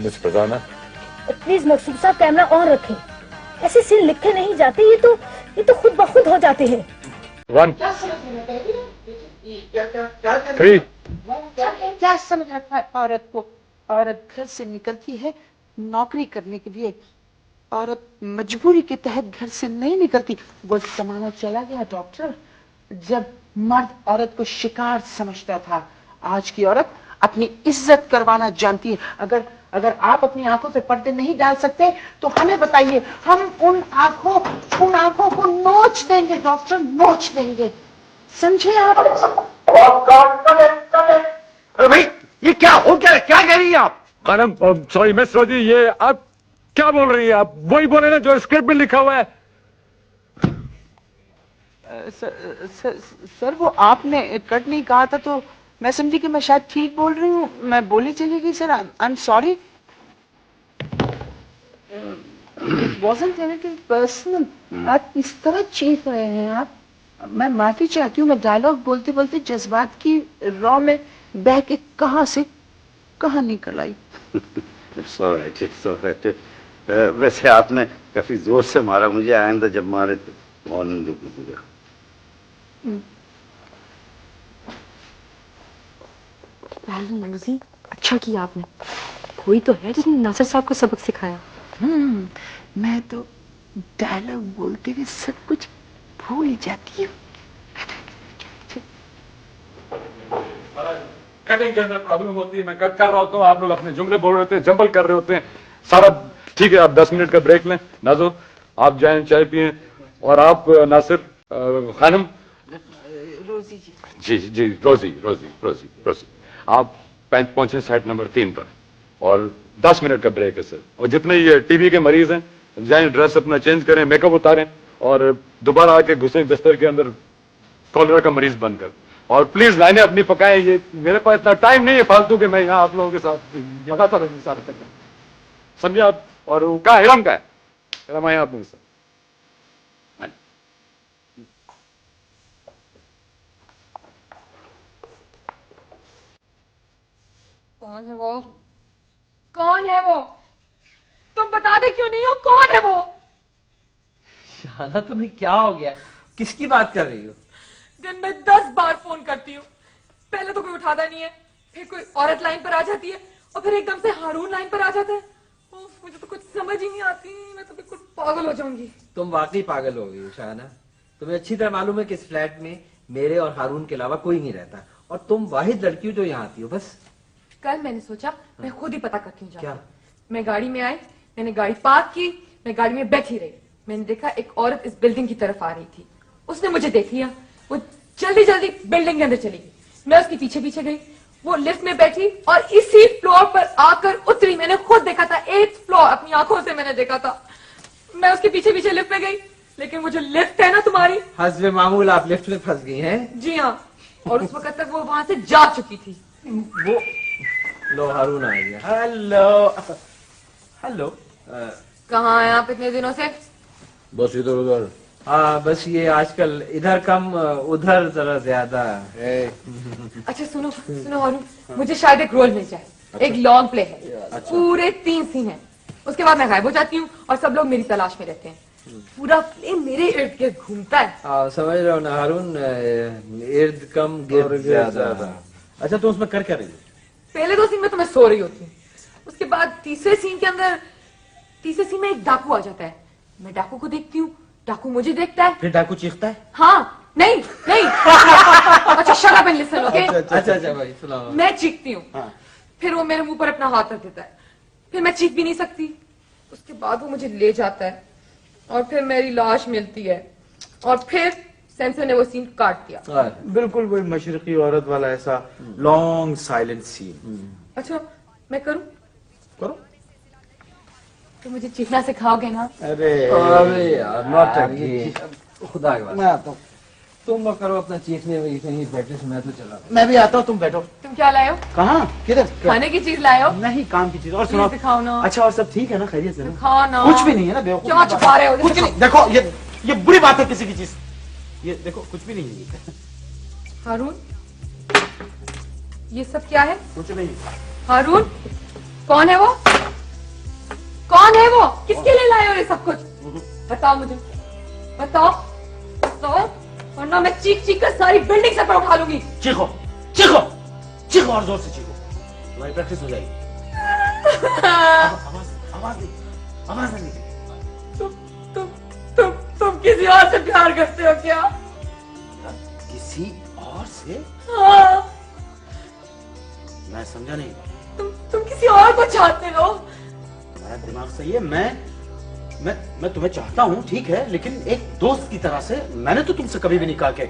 मिस फरजाना। प्लीज मकसूद साहब कैमरा ऑन रखें। ऐसे सीन लिखे नहीं जाते, ये तो खुद ब खुद हो जाते हैं। 1 3 क्या समझ रखा है औरत को? औरत घर से निकलती है नौकरी करने के लिए, औरत मजबूरी के तहत घर से नहीं निकलती। वो जमाना चला गया डॉक्टर, जब मर्द औरत को शिकार समझता था। आज की औरत अपनी इज्जत करवाना जानती है। अगर आप अपनी आंखों से पर्दे नहीं डाल सकते तो हमें बताइए, हम उन आंखों को नोच देंगे डॉक्टर, नोच देंगे, समझे आप? अरे भाई ये क्या हो गया, क्या कह रही है आप? मैडम सॉरी मिस रोजी, ये आप क्या बोल रही है? आप वही बोले ना जो स्क्रिप्ट में लिखा हुआ है। सर वो आपने कट नहीं कहा था तो मैं समझी कि मैं शायद ठीक बोल रही हूँ, मैं बोली चली गई। Sir I am sorry, it wasn't anything personal. आप इस तरह चीख रहे हैं आप, मैं माफी चाहती हूँ। मैं डायलॉग बोलते बोलते जज्बात की रॉ में बह के कहाँ निकल आई। It's all right. वैसे आपने काफी जोर से मारा मुझे, आइंदा जब मारे तो और नहीं दुखूंगा। अच्छा किया आपने, कोई तो है जिसने नासिर साहब को सबक सिखाया। मैं तो डायलॉग बोलते हुए सब कुछ भूल ही जाती हूँ। कटिंग के अंदर प्रॉब्लम होती है, मैं कट कर रहा होता हूँ, आप लोग अपने जुमले बोल रहे होते हैं, जंबल कर रहे होते हैं, सारा ठीक है। आप 10 मिनट का ब्रेक लें। नाजो आप जाएं चाय पिए, और आप नासिर खानम रोजी जी रोजी आप पहुंचे साइट नंबर 3 पर, और 10 मिनट का ब्रेक है सर। और जितने ये टीबी के मरीज हैं जाएं, ड्रेस अपना चेंज करें, मेकअप उतारें, और दोबारा आके घुसें बिस्तर के अंदर कॉलरा का मरीज बनकर। और प्लीज लाइनें अपनी पकाएं, ये मेरे पास इतना टाइम नहीं है फालतू के मैं यहाँ आप लोगों के साथ लगातार रहूं सारे तक, समझे आप? और वो कहाँ हिरम का है, हिरम आए आप मेरे साथ। कौन है वो? तुम बता दे क्यों नहीं हो, कौन है वो? शाना तुम्हें क्या हो गया, किसकी बात कर रही हो? दिन में 10 बार फोन करती हूँ, पहले तो कोई उठाता नहीं है, फिर कोई औरत लाइन पर आ जाती है, और फिर एकदम से हारून लाइन पर आ जाता है। मुझे तो कुछ समझ ही नहीं आती, मैं तो बिल्कुल पागल हो जाऊंगी। तुम वाकई पागल हो गई हो शाना। तुम्हें अच्छी तरह मालूम है कि इस फ्लैट में मेरे और हारून के अलावा कोई नहीं रहता, और तुम वाहिद लड़की हो जो यहाँ आती हो। बस कल मैंने सोचा मैं खुद ही पता करती हूँ। क्या? मैं गाड़ी में आई, मैंने गाड़ी पार्क की, मैं गाड़ी में बैठी रही, मैंने देखा एक औरत इस बिल्डिंग की तरफ आ रही थी, उसने मुझे देख लिया, वो जल्दी जल्दी बिल्डिंग के अंदर चली गई, मैं उसके पीछे पीछे गई, वो लिफ्ट में बैठी और इसी फ्लोर पर आकर उतरी। मैंने खुद देखा था, 8th फ्लोर, अपनी आंखों से मैंने देखा था। मैं उसके पीछे पीछे लिफ्ट में गई, लेकिन वो जो लिफ्ट है ना तुम्हारी, हस्बे मामूल आप लिफ्ट में फंस गई हैं? जी हाँ, और उस वक्त तक वो वहां से जा चुकी थी। वो लो हारून आ गया। हेलो कहाँ है आप इतने दिनों से? बस इधर उधर। हाँ बस ये आजकल इधर कम उधर जरा ज्यादा। अच्छा सुनो हारून, मुझे शायद एक रोल मिल जाए, एक लॉन्ग प्ले है, अच्छा। पूरे 3 सीन है, उसके बाद मैं गायब हो जाती हूँ और सब लोग मेरी तलाश में रहते हैं, पूरा प्ले मेरे इर्द गिर्द घूमता है। समझ रहे हो ना हारून, इर्द कम गिर्द ज्यादा। अच्छा तो उसमें कर क्या रही हो? पहले 2 सीन में तो मैं सो रही होती हूँ, उसके बाद तीसरे सीन में एक डाकू आ जाता है, मैं डाकू को देखती हूँ, डाकू मुझे देखता है, फिर डाकू चीखता है? हाँ नहीं अच्छा shut up and listen, okay? अच्छा भाई सुनाओ। मैं चीखती हूँ, फिर वो मेरे मुंह पर अपना हाथ रख देता है, फिर मैं चीख भी नहीं सकती, उसके बाद वो मुझे ले जाता है और फिर मेरी लाश मिलती है, और फिर सेंसर ने वो सीन काट दिया। बिल्कुल वही मशरकी औरत वाला ऐसा लॉन्ग साइलेंट सीन। अच्छा मैं करूं? करो। तो मुझे चीखना सिखाओगे ना? अरे यार नॉट अगेन, खुदा के मैं आता हूँ, तुम लोग करो अपना चीखने में कहीं बैठे से, मैं तो चला। मैं भी आता हूँ, तुम बैठो। तुम क्या लाए हो? कहाँ किधर? खाने की चीज लाए हो? नहीं काम की चीज। और सुनाओ। दिखाओ ना। अच्छा और सब ठीक है ना, खैरियत से ना? दिखाओ ना। कुछ भी नहीं है ना बेवकूफ? क्या छुपा रहे हो? कुछ नहीं। देखो ये बुरी बात है किसी की चीज, ये देखो कुछ भी नहीं है। हारून, ये सब क्या है? कुछ नहीं। हारून, कौन है वो? कौन है वो? किसके लिए लाए हो ये सब कुछ? बताओ मुझे, बताओ, बताओ, वरना मैं चीख चीख कर सारी बिल्डिंग से पर उठा लूंगी। चीखो, चीखो, चीखो और जोर से चीखो, तुम्हारी प्रैक्टिस हो जाएगी। आवाज दे, आवाज नहीं। तुम किसी और से प्यार करते हो क्या? किसी और से? हाँ। मैं समझा नहीं। तुम किसी और को चाहते हो? तुम्हारा दिमाग सही है। मैं तुम्हें चाहता हूँ, ठीक है, लेकिन एक दोस्त की तरह से। मैंने तो तुमसे कभी भी नहीं कहा कि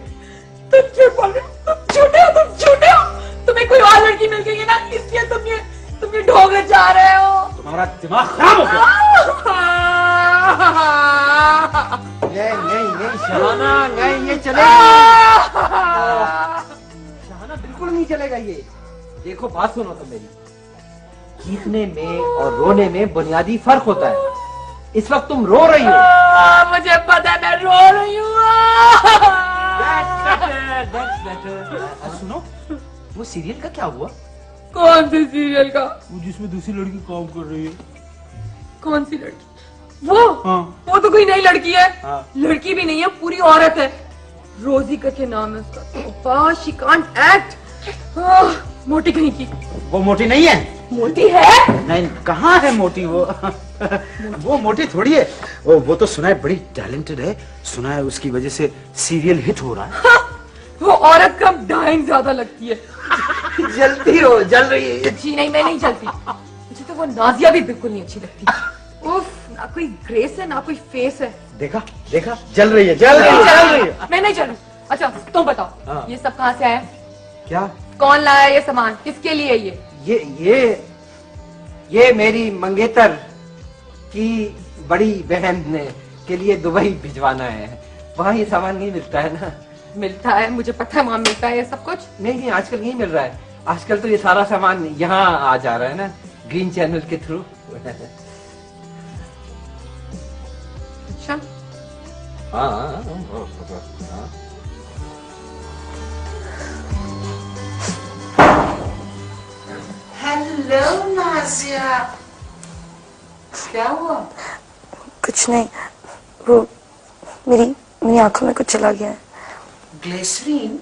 तुम झूठ बोल रहे हो, तुम झूठे हो, तुम झूठे हो। तुम्हें कोई और लड़की मिल गई है ना, इसलिए तुम ये ढोंगे जा रहे हो। तुम्हारा दिमाग खराब हो गया। नहीं शहाना, नहीं ये चलेगा। शहाना बिल्कुल नहीं चलेगा ये। देखो बात सुनो तो मेरी, चीखने में और रोने में बुनियादी फर्क होता है। इस वक्त तुम रो रही हो। मुझे पता है मैं रो रही हूँ। सुनो, वो सीरियल का क्या हुआ? कौन से सीरियल का? वो जिसमें दूसरी लड़की काम कर रही है। कौन सी लड़की? वो? हाँ। वो तो कोई नई लड़की है। हाँ। लड़की भी नहीं है, पूरी औरत है। रोजी करके नाम है उसका। She can't act. मोटी कहीं की। वो मोटी नहीं है। मोटी है? नहीं, कहाँ है मोटी वो? वो मोटी थोड़ी है। वो तो सुना है बड़ी टैलेंटेड है। सुना है उसकी वजह से सीरियल हिट हो रहा है। हाँ, वो औरत कम डाइन ज्यादा लगती है। जलती हो, जल रही है। जी नहीं, मैं नहीं जलती। मुझे तो वो नाजिया भी बिल्कुल नहीं अच्छी लगती। उफ, ना कोई ग्रेस है ना कोई फेस है। देखा देखा, जल रही है, जल रही है। मैं नहीं जलूं। अच्छा तुम बताओ, हाँ। ये सब कहाँ से आया? क्या? कौन लाया ये सामान? किसके लिए ये मेरी मंगेतर की बड़ी बहन ने के लिए दुबई भिजवाना है। वहाँ ये सामान नहीं मिलता है ना। मिलता है, मुझे पता है वहाँ मिलता है ये सब कुछ। नहीं, आजकल नहीं मिल रहा है। आजकल तो ये सारा सामान यहाँ आ जा रहा है ना, ग्रीन चैनल के थ्रू। अच्छा। हाँ। हेलो नाजिया, क्या हुआ? कुछ नहीं, वो मेरी आंखों में कुछ चला गया है। ग्लिसरीन?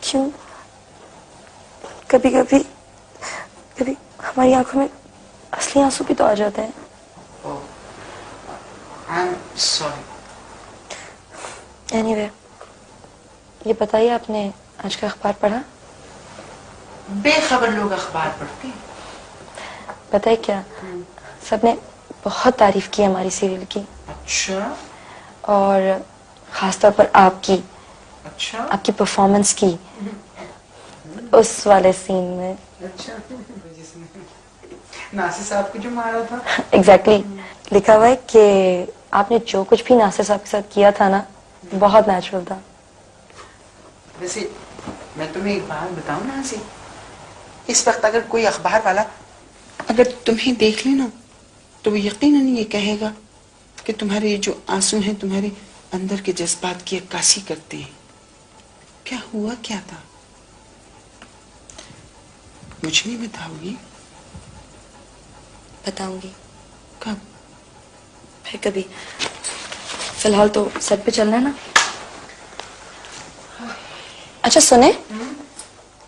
क्यों? कभी हमारी आंखों में असली आंसू भी तो आ जाते हैं। I'm sorry. Anyway, ये बताइए आपने आज का अखबार पढ़ा? बेखबर लोग अखबार पढ़ते हैं। पता है क्या, सबने बहुत तारीफ की हमारी सीरियल की। अच्छा। और खासतौर पर आपकी। अच्छा। आपकी परफॉर्मेंस की उस वाले सीन में। अच्छा, नासिर साहब को जो मारा था। एग्जैक्टली। लिखा हुआ है कि आपने जो कुछ भी नासिर साहब के साथ किया था ना, बहुत नेचुरल था। वैसे मैं तुम्हें एक बात बताऊं नासिर, इस वक्त अगर कोई अखबार वाला अगर तुम्हें देख लेना तो वो यकीनन ये कहेगा कि तुम्हारे जो आंसू हैं तुम्हारे अंदर के जज्बात की अक्कासी करते हैं। क्या हुआ क्या था? मुझे नहीं बताओगी? बताऊंगी। कब? फिर कभी। फिलहाल तो सेट पे चलना है ना। अच्छा सुने,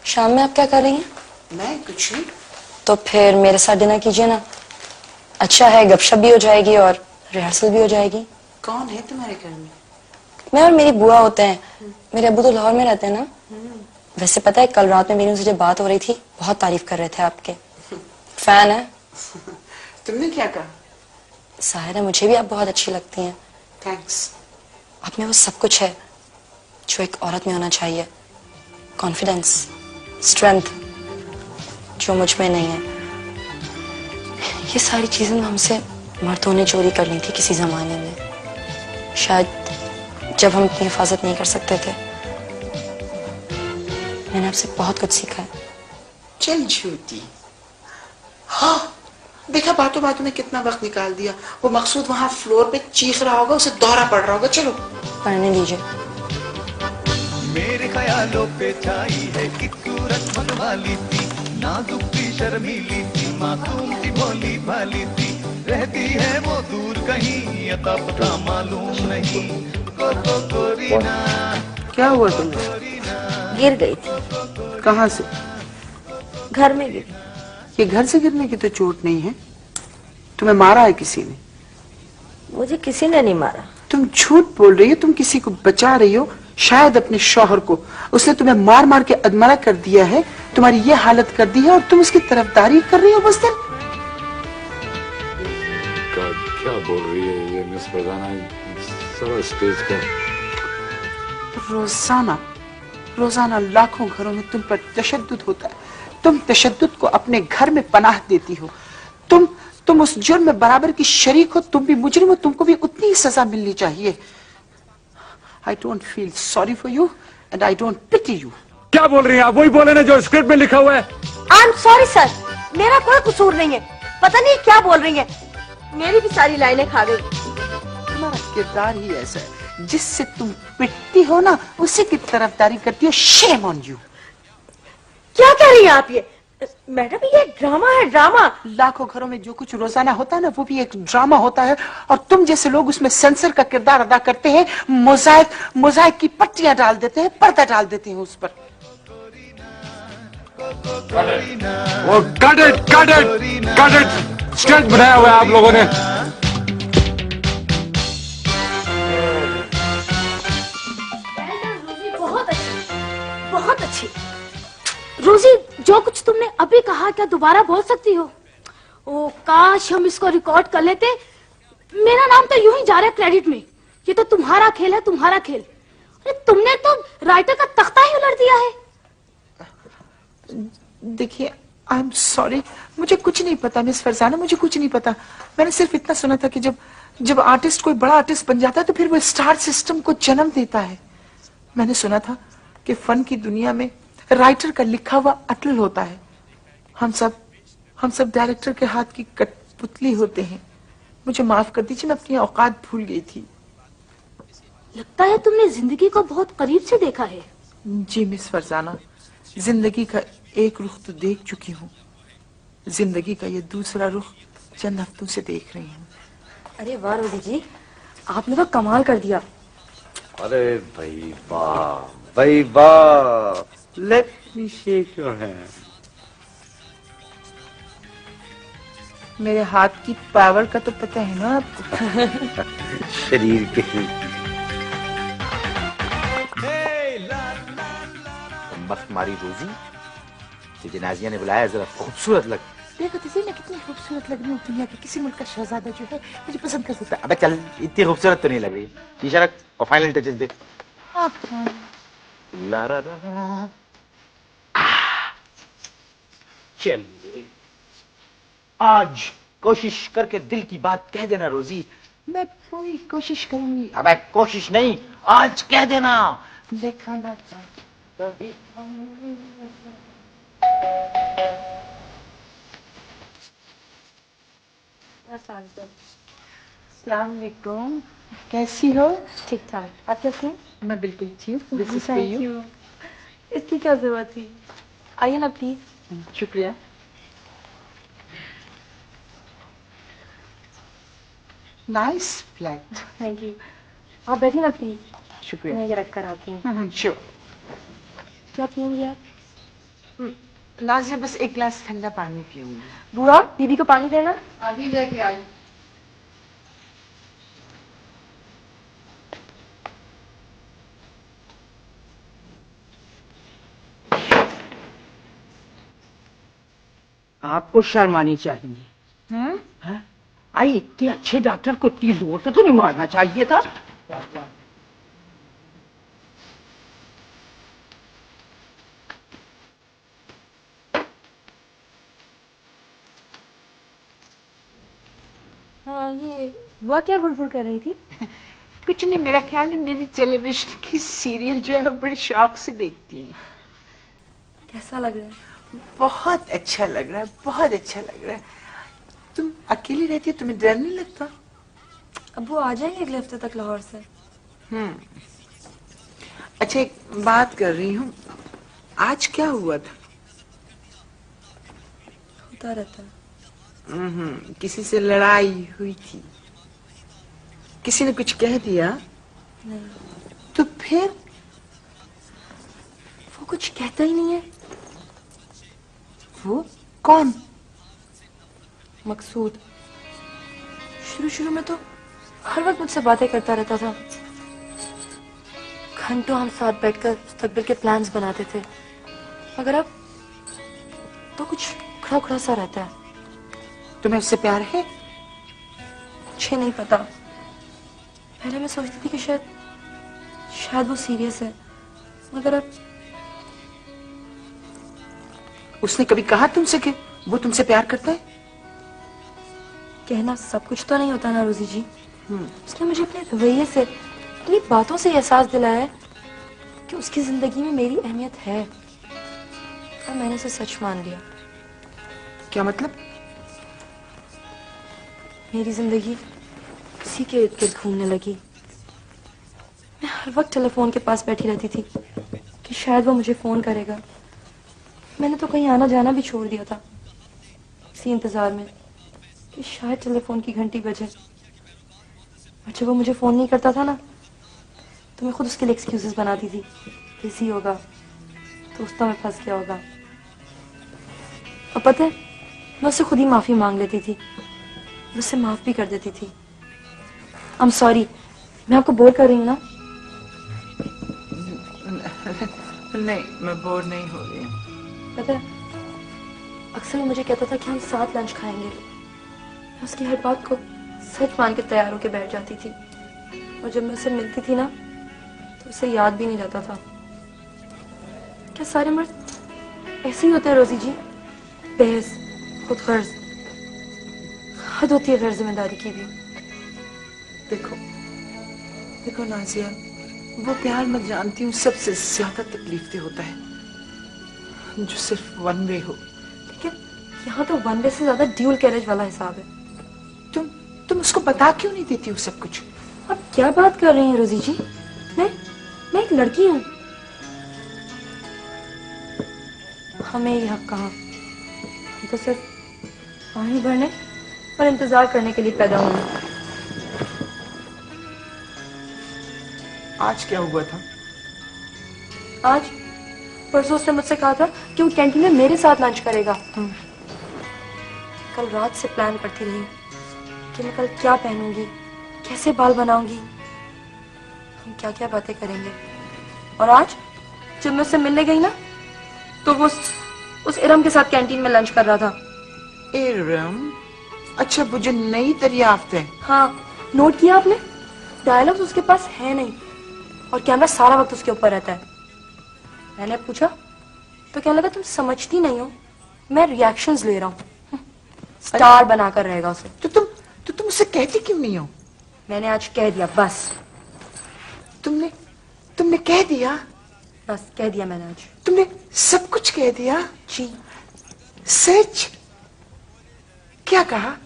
शाम में आप क्या कर रही हैं? मैं कुछ नहीं। तो फिर मेरे साथ डिनर कीजिए ना। अच्छा है, गपशप भी हो जाएगी और रिहर्सल भी हो जाएगी। कौन है तुम्हारे घर में? मैं और मेरी बुआ होते हैं। मेरे अब्बू तो लाहौर में रहते हैं ना। वैसे पता है, कल रात में मेरी उनसे जब बात हो रही थी, बहुत तारीफ कर रहे थे आपके। फैन है। तुमने क्या कहा? साहिर है, मुझे भी आप बहुत अच्छी लगती हैं। थैंक्स। आप में वो सब कुछ है जो एक औरत में होना चाहिए। कॉन्फिडेंस, स्ट्रेंथ, जो मुझ में नहीं है। ये सारी चीजें हमसे मर्दों ने चोरी कर ली थी किसी जमाने में, शायद जब हम अपनी हिफाजत नहीं कर सकते थे। मैंने आपसे बहुत कुछ सीखा है। चल झूठी। हाँ, देखा बातों बातों में कितना वक्त निकाल दिया। वो मकसूद वहां फ्लोर पे चीख रहा होगा, उसे दौरा पड़ रहा होगा। चलो पढ़ने दीजिए। ख्यालों पे छाई है एक सूरत मगवाली सी, नाजुक सी शर्मीली सी, मासूम सी भोली भाली सी, रहती है वो दूर कहीं, अता पता मालूम नहीं। कोरीना क्या हुआ तुम्हें? गिर गई थी। कहाँ से? घर में गिरी। ये घर से गिरने की तो चोट नहीं है। तुम्हें मारा है किसी ने? मुझे किसी ने नहीं मारा। तुम झूठ बोल रही हो, तुम किसी को बचा रही हो, शायद अपने शौहर को। उसने तुम्हें मार मार के अधमरा कर दिया है, तुम्हारी ये हालत कर दी है और तुम उसकी तरफदारी कर रही हो बस दिन। क्या बोल रही है ये मिस फरजाना? सारा स्टेज का रोजाना लाखों घरों में तुम पर तशद्दुद होता है। तुम तशद्दुद को अपने घर में पनाह देती हो। तुम उस जुर्म में बराबर की शरीक हो। तुम भी मुजरिम हो, तुमको भी उतनी ही सजा मिलनी चाहिए। I don't feel sorry for you and I don't pity you. क्या बोल रही हैं आप? वही बोले ना जो स्क्रिप्ट में लिखा हुआ है। I'm sorry सर, मेरा कोई कसूर नहीं है। पता नहीं क्या बोल रही है, मेरी भी सारी लाइनें खा गई। तुम्हारा किरदार ही ऐसा है, जिससे तुम पिटती हो ना उसी की तरफदारी करती हो। Shame on you. क्या कह रही हैं आप ये? मैडम ये ड्रामा है, ड्रामा। लाखों घरों में जो कुछ रोजाना होता है ना वो भी एक ड्रामा होता है और तुम जैसे लोग उसमें सेंसर का किरदार अदा करते हैं, मोजाइक की पट्टियां डाल देते हैं, पर्दा डाल देते हैं उस पर। वो कट इट स्केच बनाया हुआ है आप लोगों ने। बहुत अच्छी। रोजी, जो कुछ तुमने अभी कहा क्या दोबारा बोल सकती हो? ओ काश हम इसको रिकॉर्ड कर लेते। मेरा नाम तो यूं ही जा रहा है क्रेडिट में। ये तो तुम्हारा खेल है, तुम्हारा खेल। अरे तुमने तो राइटर का तख्ता ही उलट दिया है। देखिए, आई एम सॉरी, मुझे कुछ नहीं पता मिस फरजाना, मुझे कुछ नहीं पता। मैंने सिर्फ इतना सुना था कि जब आर्टिस्ट कोई बड़ा आर्टिस्ट बन जाता है तो फिर वो स्टार सिस्टम को जन्म देता है। मैंने सुना था कि फन की दुनिया में राइटर का लिखा हुआ अटल होता है। हम सब डायरेक्टर के हाथ की कठपुतली होते हैं। मुझे माफ कर दीजिए, मैं अपनी औकात भूल गई थी। लगता है तुमने जिंदगी को बहुत करीब से देखा है। जी मिस फरजाना, जिंदगी का एक रुख तो देख चुकी हूँ, जिंदगी का ये दूसरा रुख चंद हफ्तों से देख रही हूँ। अरे वाह रोजी जी, आपने तो कमाल कर दिया। अरे भाई वाह, let me shake your hand. मेरे हाथ की पावर का तो पता है ना आपको। शरीर के मस्त मारी रोजी, तुझे नाजिया ने बुलाया, जरा खूबसूरत लग। देखो तो सही मैं कितनी खूबसूरत लग रही हूँ। दुनिया के किसी मुल्क का शहजादा जो है मुझे पसंद कर सकता है। अबे चल, इतनी खूबसूरत तो नहीं लग रही। शीशा रख और फाइनल टचेस दे। ला रा रा। चल आज कोशिश करके दिल की बात कह देना रोजी। मैं पूरी कोशिश करूंगी। अबे कोशिश नहीं, आज कह देना। देखना कभी अस्सलाम वालेकुम, कैसी हो? ठीक ठाक, आप कैसे हैं? मैं बिल्कुल ठीक हूँ। This is for you. इसकी क्या जरूरत थी? आइए ना प्लीज। शुक्रिया। Nice flat. Thank you. आप बैठिए ना प्लीज। शुक्रिया। मैं ये रख कर आती हूँ। श्योर। क्या पियोगे आप? नाज़िया बस एक गिलास ठंडा पानी पीऊंगी। बुआ, दीदी को पानी देना। अभी लेके आई। आपको शर्म आनी चाहिए। आई इतने अच्छे डॉक्टर को इतनी जोर से तो नहीं मारना चाहिए था। हाँ, ये बुआ क्या बुड़बुड़ कर रही थी? कुछ नहीं, मेरा ख्याल है मेरी टेलीविजन की सीरियल जो है वो बड़े शौक से देखती है। कैसा लग रहा है? बहुत अच्छा लग रहा है, बहुत अच्छा लग रहा है। तुम अकेली रहती है, तुम्हें डर नहीं लगता? अब वो आ जाएंगे अगले हफ्ते तक लाहौर से। अच्छा एक बात कर रही हूँ, आज क्या हुआ था? होता रहता है। किसी से लड़ाई हुई थी? किसी ने कुछ कह दिया? नहीं। तो फिर? वो कुछ कहता ही नहीं है। वो कौन? मकसूद। शुरू शुरू में तो हर वक्त मुझसे बातें करता रहता था। घंटों हम साथ बैठकर मुस्तकबिल के प्लान्स बनाते थे, मगर अब तो कुछ खड़ा खड़ा सा रहता है। तुम्हें उससे प्यार है? मुझे नहीं पता। पहले मैं सोचती थी कि शायद वो सीरियस है, मगर अब उसने कभी कहा तुमसे कि वो तुमसे प्यार करता है? कहना सब कुछ तो नहीं होता ना रोजी जी। उसने मुझे अपने रवैये से, अपनी बातों से एहसास दिलाया है कि उसकी जिंदगी में मेरी अहमियत है, और मैंने उसे सच मान लिया। क्या मतलब? मेरी जिंदगी उसी के इर्द गिर्द घूमने लगी। मैं हर वक्त टेलीफोन के पास बैठी रहती थी कि शायद वो मुझे फोन करेगा। मैंने तो कहीं आना जाना भी छोड़ दिया था, इसी इंतजार में कि शायद टेलीफोन की घंटी बजे। और जब वो मुझे फोन नहीं करता था ना, तो मैं खुद उसके लिए एक्सक्यूजेस बनाती थी। बिजी होगा, दोस्तों में फंस गया होगा। और पता है, मैं उससे खुद ही माफी मांग लेती थी, उससे माफ भी कर देती थी। आई एम सॉरी, मैं आपको बोर कर रही हूँ ना? नहीं, मैं बोर नहीं हो रही हूँ। पता है, अक्सर वो मुझे कहता था कि हम साथ लंच खाएंगे। मैं उसकी हर बात को सच मान के तैयार होके बैठ जाती थी, और जब मैं उससे मिलती थी ना, तो उसे याद भी नहीं रहता था। क्या सारे मर्द ऐसे ही होते हैं रोजी जी? बहस, खुद गर्ज, हद होती है गैर जिम्मेदारी की भी। देखो नाजिया, वो प्यार मैं जानती हूँ सबसे ज्यादा तकलीफ दे होता है, जो सिर्फ वन वे हो। लेकिन यहाँ तो वन वे से ज्यादा ड्यूल कैरेज वाला हिसाब है। तुम उसको बता क्यों नहीं देती हो सब कुछ? आप क्या बात कर रही हैं रोजी जी? मैं एक लड़की हूँ। हमें ये हक कहाँ? हम तो सिर्फ पानी भरने और इंतजार करने के लिए पैदा हुए। आज क्या हुआ था? आज परसों उसने मुझसे कहा था कि वो कैंटीन में मेरे साथ लंच करेगा। कल रात से प्लान करती रही कि मैं कल क्या पहनूंगी, कैसे बाल बनाऊंगी, हम क्या क्या बातें करेंगे। और आज जब मैं उससे मिलने गई ना, तो वो उस इरम के साथ कैंटीन में लंच कर रहा था। इरम? अच्छा, वो जो नई दरियाफ्त है। हाँ, नोट किया आपने? डायलॉग्स उसके पास है नहीं, और कैमरा सारा वक्त उसके ऊपर रहता है। मैंने पूछा तो कहने लगा, तुम समझती नहीं हो, मैं रिएक्शंस ले रहा हूँ। स्टार बनाकर रहेगा उसे। तो तुम उसे कहती क्यों नहीं हो? मैंने आज कह दिया, बस। तुमने कह दिया? बस कह दिया मैंने आज। तुमने सब कुछ कह दिया? जी। सच? क्या कहा?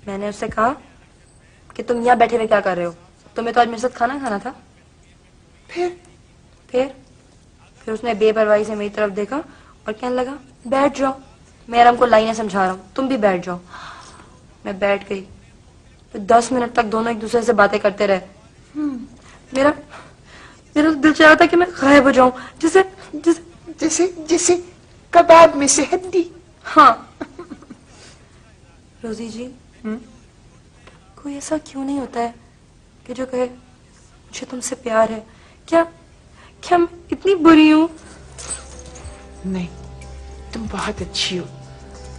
मैंने उससे कहा कि तुम यहाँ बैठे हुए क्या कर रहे हो? तुम्हें तो आज मेरे साथ खाना खाना था। फिर उसने बेपरवाही से मेरी तरफ देखा और कहने लगा, बैठ जाओ, मैं इरम को लाइनें समझा रहा हूँ, तुम भी बैठ जाओ। मैं बैठ गई, तो 10 मिनट तक दोनों एक दूसरे से बातें करते रहे। मेरा तो दिल चाह रहा था कि मैं गायब हो जाऊं, जैसे कबाब में से हड्डी। हाँ। रोजी जी, कोई ऐसा क्यों नहीं होता है कि जो कहे मुझे तुमसे प्यार है? क्या मैं इतनी बुरी हूँ? नहीं, तुम बहुत अच्छी हो।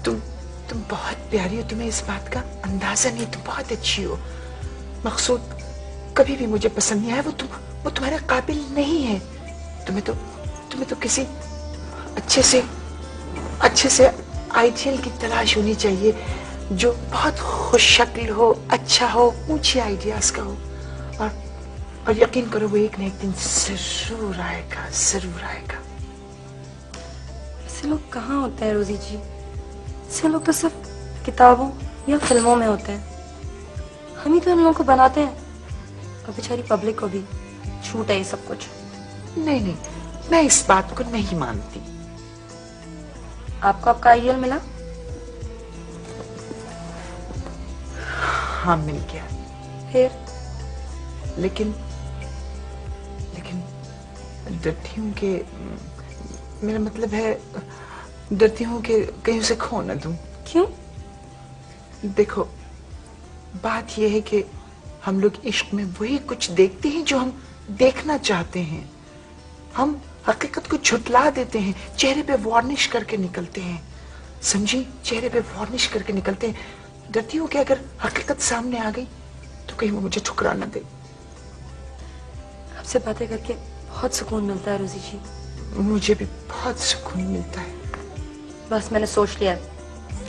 तुम बहुत प्यारी हो, तुम्हें इस बात का अंदाजा नहीं। तुम बहुत अच्छी हो। मकसूद कभी भी मुझे पसंद नहीं आया। वो तुम्हारे काबिल नहीं है। तुम्हें तो किसी अच्छे से आइडियल की तलाश होनी चाहिए, जो बहुत खुश शक्ल हो, अच्छा हो, ऊंचे आइडियाज का हो। और यकीन करो, वो एक न एक दिन जरूर आएगा। ऐसे लोग कहाँ होते हैं रोजी जी? ऐसे लोग तो सिर्फ किताबों या फिल्मों में होते हैं। हम ही तो इन लोगों को बनाते हैं, और बेचारी पब्लिक को भी छूट है ये सब कुछ। नहीं नहीं, मैं इस बात को नहीं मानती। आपको आपका आइडियल मिला? हाँ, मिल गया। फिर? लेकिन डरती हूँ कि, मेरा मतलब है, डरती हूँ कि कहीं उसे खो न दूं। क्यों? देखो, बात यह है कि हम लोग इश्क में वही कुछ देखते हैं जो हम देखना चाहते हैं। हम हकीकत को झुटला देते हैं, चेहरे पे वार्निश करके निकलते हैं। समझी? चेहरे पे वार्निश करके निकलते हैं। डरती हूँ कि अगर हकीकत सामने आ गई तो कहीं वो मुझे ठुकरा न दे। आपसे बातें करके बहुत सुकून मिलता है रोजी जी। मुझे भी बहुत सुकून मिलता है। बस मैंने सोच लिया,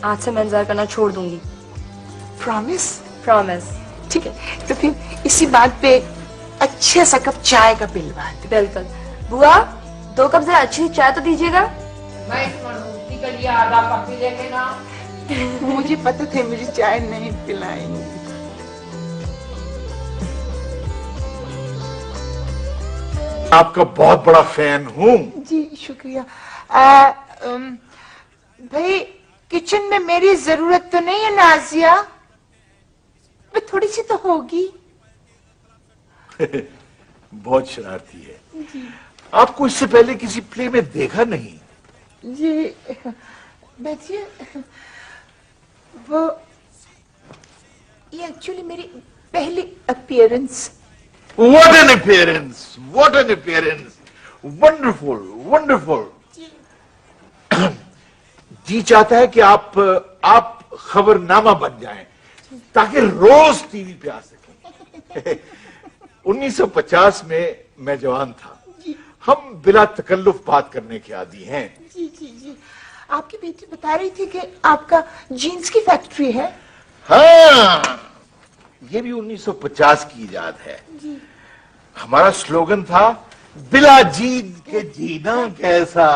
आज से मैं इंतजार करना छोड़ दूंगी। प्रॉमिस? प्रॉमिस। ठीक है, तो फिर इसी बात पे अच्छे सा कप चाय का बिल बांध। बिल्कुल। बुआ, 2 कप से अच्छी चाय तो दीजिएगा। मैं इस मनहूसी के लिए आधा कप भी लेके ना। मुझे पता था मुझे चाय नहीं पिलाएंगे। आपका बहुत बड़ा फैन हूँ। जी शुक्रिया। भाई, किचन में मेरी जरूरत तो नहीं है नाजिया? थोड़ी सी तो होगी। बहुत शरारती है। जी। आपको इससे पहले किसी प्ले में देखा नहीं? जी बैठिए। वो ये एक्चुअली मेरी पहली appearance. What an appearance! What an appearance! Wonderful, wonderful. जी चाहता है कि आप खबरनामा बन जाएं ताकि रोज टीवी पे आ सकें। 1950 में मैं जवान था। हम बिला तकल्लुफ बात करने के आदी हैं। जी जी जी। आपकी बेटी बता रही थी कि आपका जीन्स की फैक्ट्री है। हाँ, ये भी 1950 की इजाद है। जी। हमारा स्लोगन था, बिला जीन के जीना कैसा।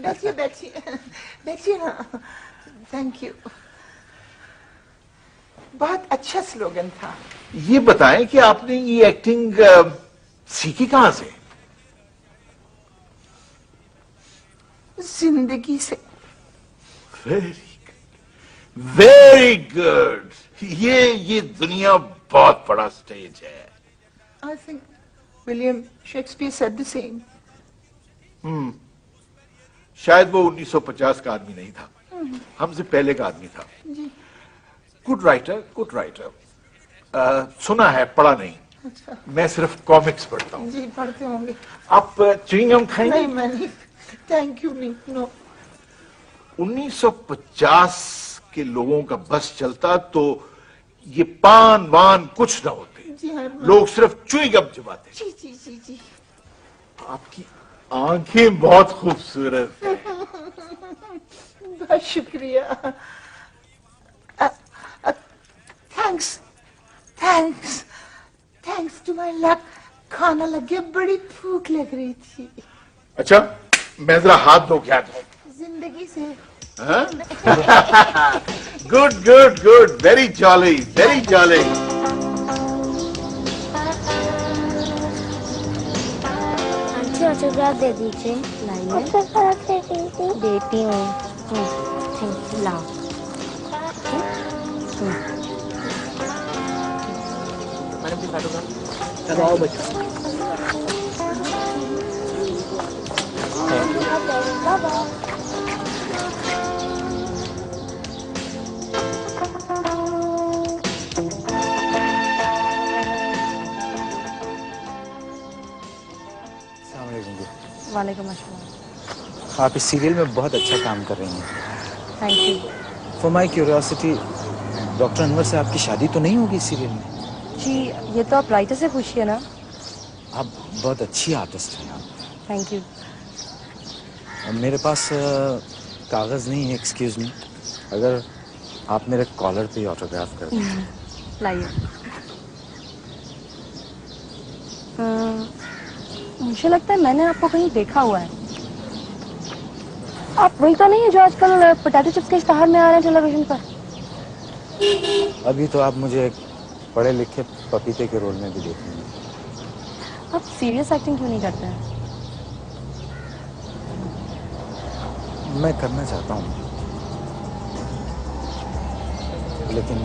बैठिए बैठिए बैठिए ना। Thank you. बहुत अच्छा स्लोगन था। ये बताएं कि आपने ये एक्टिंग सीखी कहां से? जिंदगी से। Very good, very good. ये दुनिया बहुत बड़ा स्टेज है। I think William Shakespeare said the same. शायद वो 1950 का आदमी नहीं था, हमसे पहले का आदमी था। Good writer, good writer. सुना है, पढ़ा नहीं। अच्छा। मैं सिर्फ कॉमिक्स पढ़ता हूँ। जी पढ़ते होंगे। आप च्युइंगम खाएंगे? नहीं मैं नहीं। थैंक यू नहीं, नो। 1950 के लोगों का बस चलता तो ये पान वान कुछ ना होते। जी हाँ, लोग सिर्फ च्युइंगम चबाते। जी जी जी जी। आपकी आंखें बहुत खूबसूरत हैं। बहुत शुक्रिया। Thanks thanks thanks to my luck. खाना लग गया, बड़ी भूख लग रही थी। अच्छा, मैं जरा हाथ धो के आता हूं। जिंदगी से। Good good good, very jolly, very jolly. Autograph दे दीजिए। ऑटोग्राफ दे दीजिए। देती हूँ। Thank you. लाओ। Madam please autograph. चलो आओ बच्चों। वालेकुम अस्सलाम। आप इस सीरियल में बहुत अच्छा काम कर रही हैं। Thank you. For my curiosity, doctor Anwar से आपकी शादी तो नहीं होगी इस सीरियल में? जी ये तो आप राइटर से पूछिए ना। आप बहुत अच्छी आर्टिस्ट हैं। Thank you. मेरे पास कागज नहीं है, एक्सक्यूज मी, अगर आप मेरे कॉलर पे ऑटोग्राफ कर दें। लाइए। मुझे लगता है मैंने आपको कहीं देखा हुआ है। आप वही तो नहीं है जो आजकल पोटैटो चिप्स के इश्तहार में आ रहे हैं टेलीविजन पर? अभी तो आप मुझे एक पढ़े लिखे पपीते के रोल में भी देखेंगे। आप सीरियस एक्टिंग क्यों नहीं करते हैं? मैं करना चाहता हूँ, लेकिन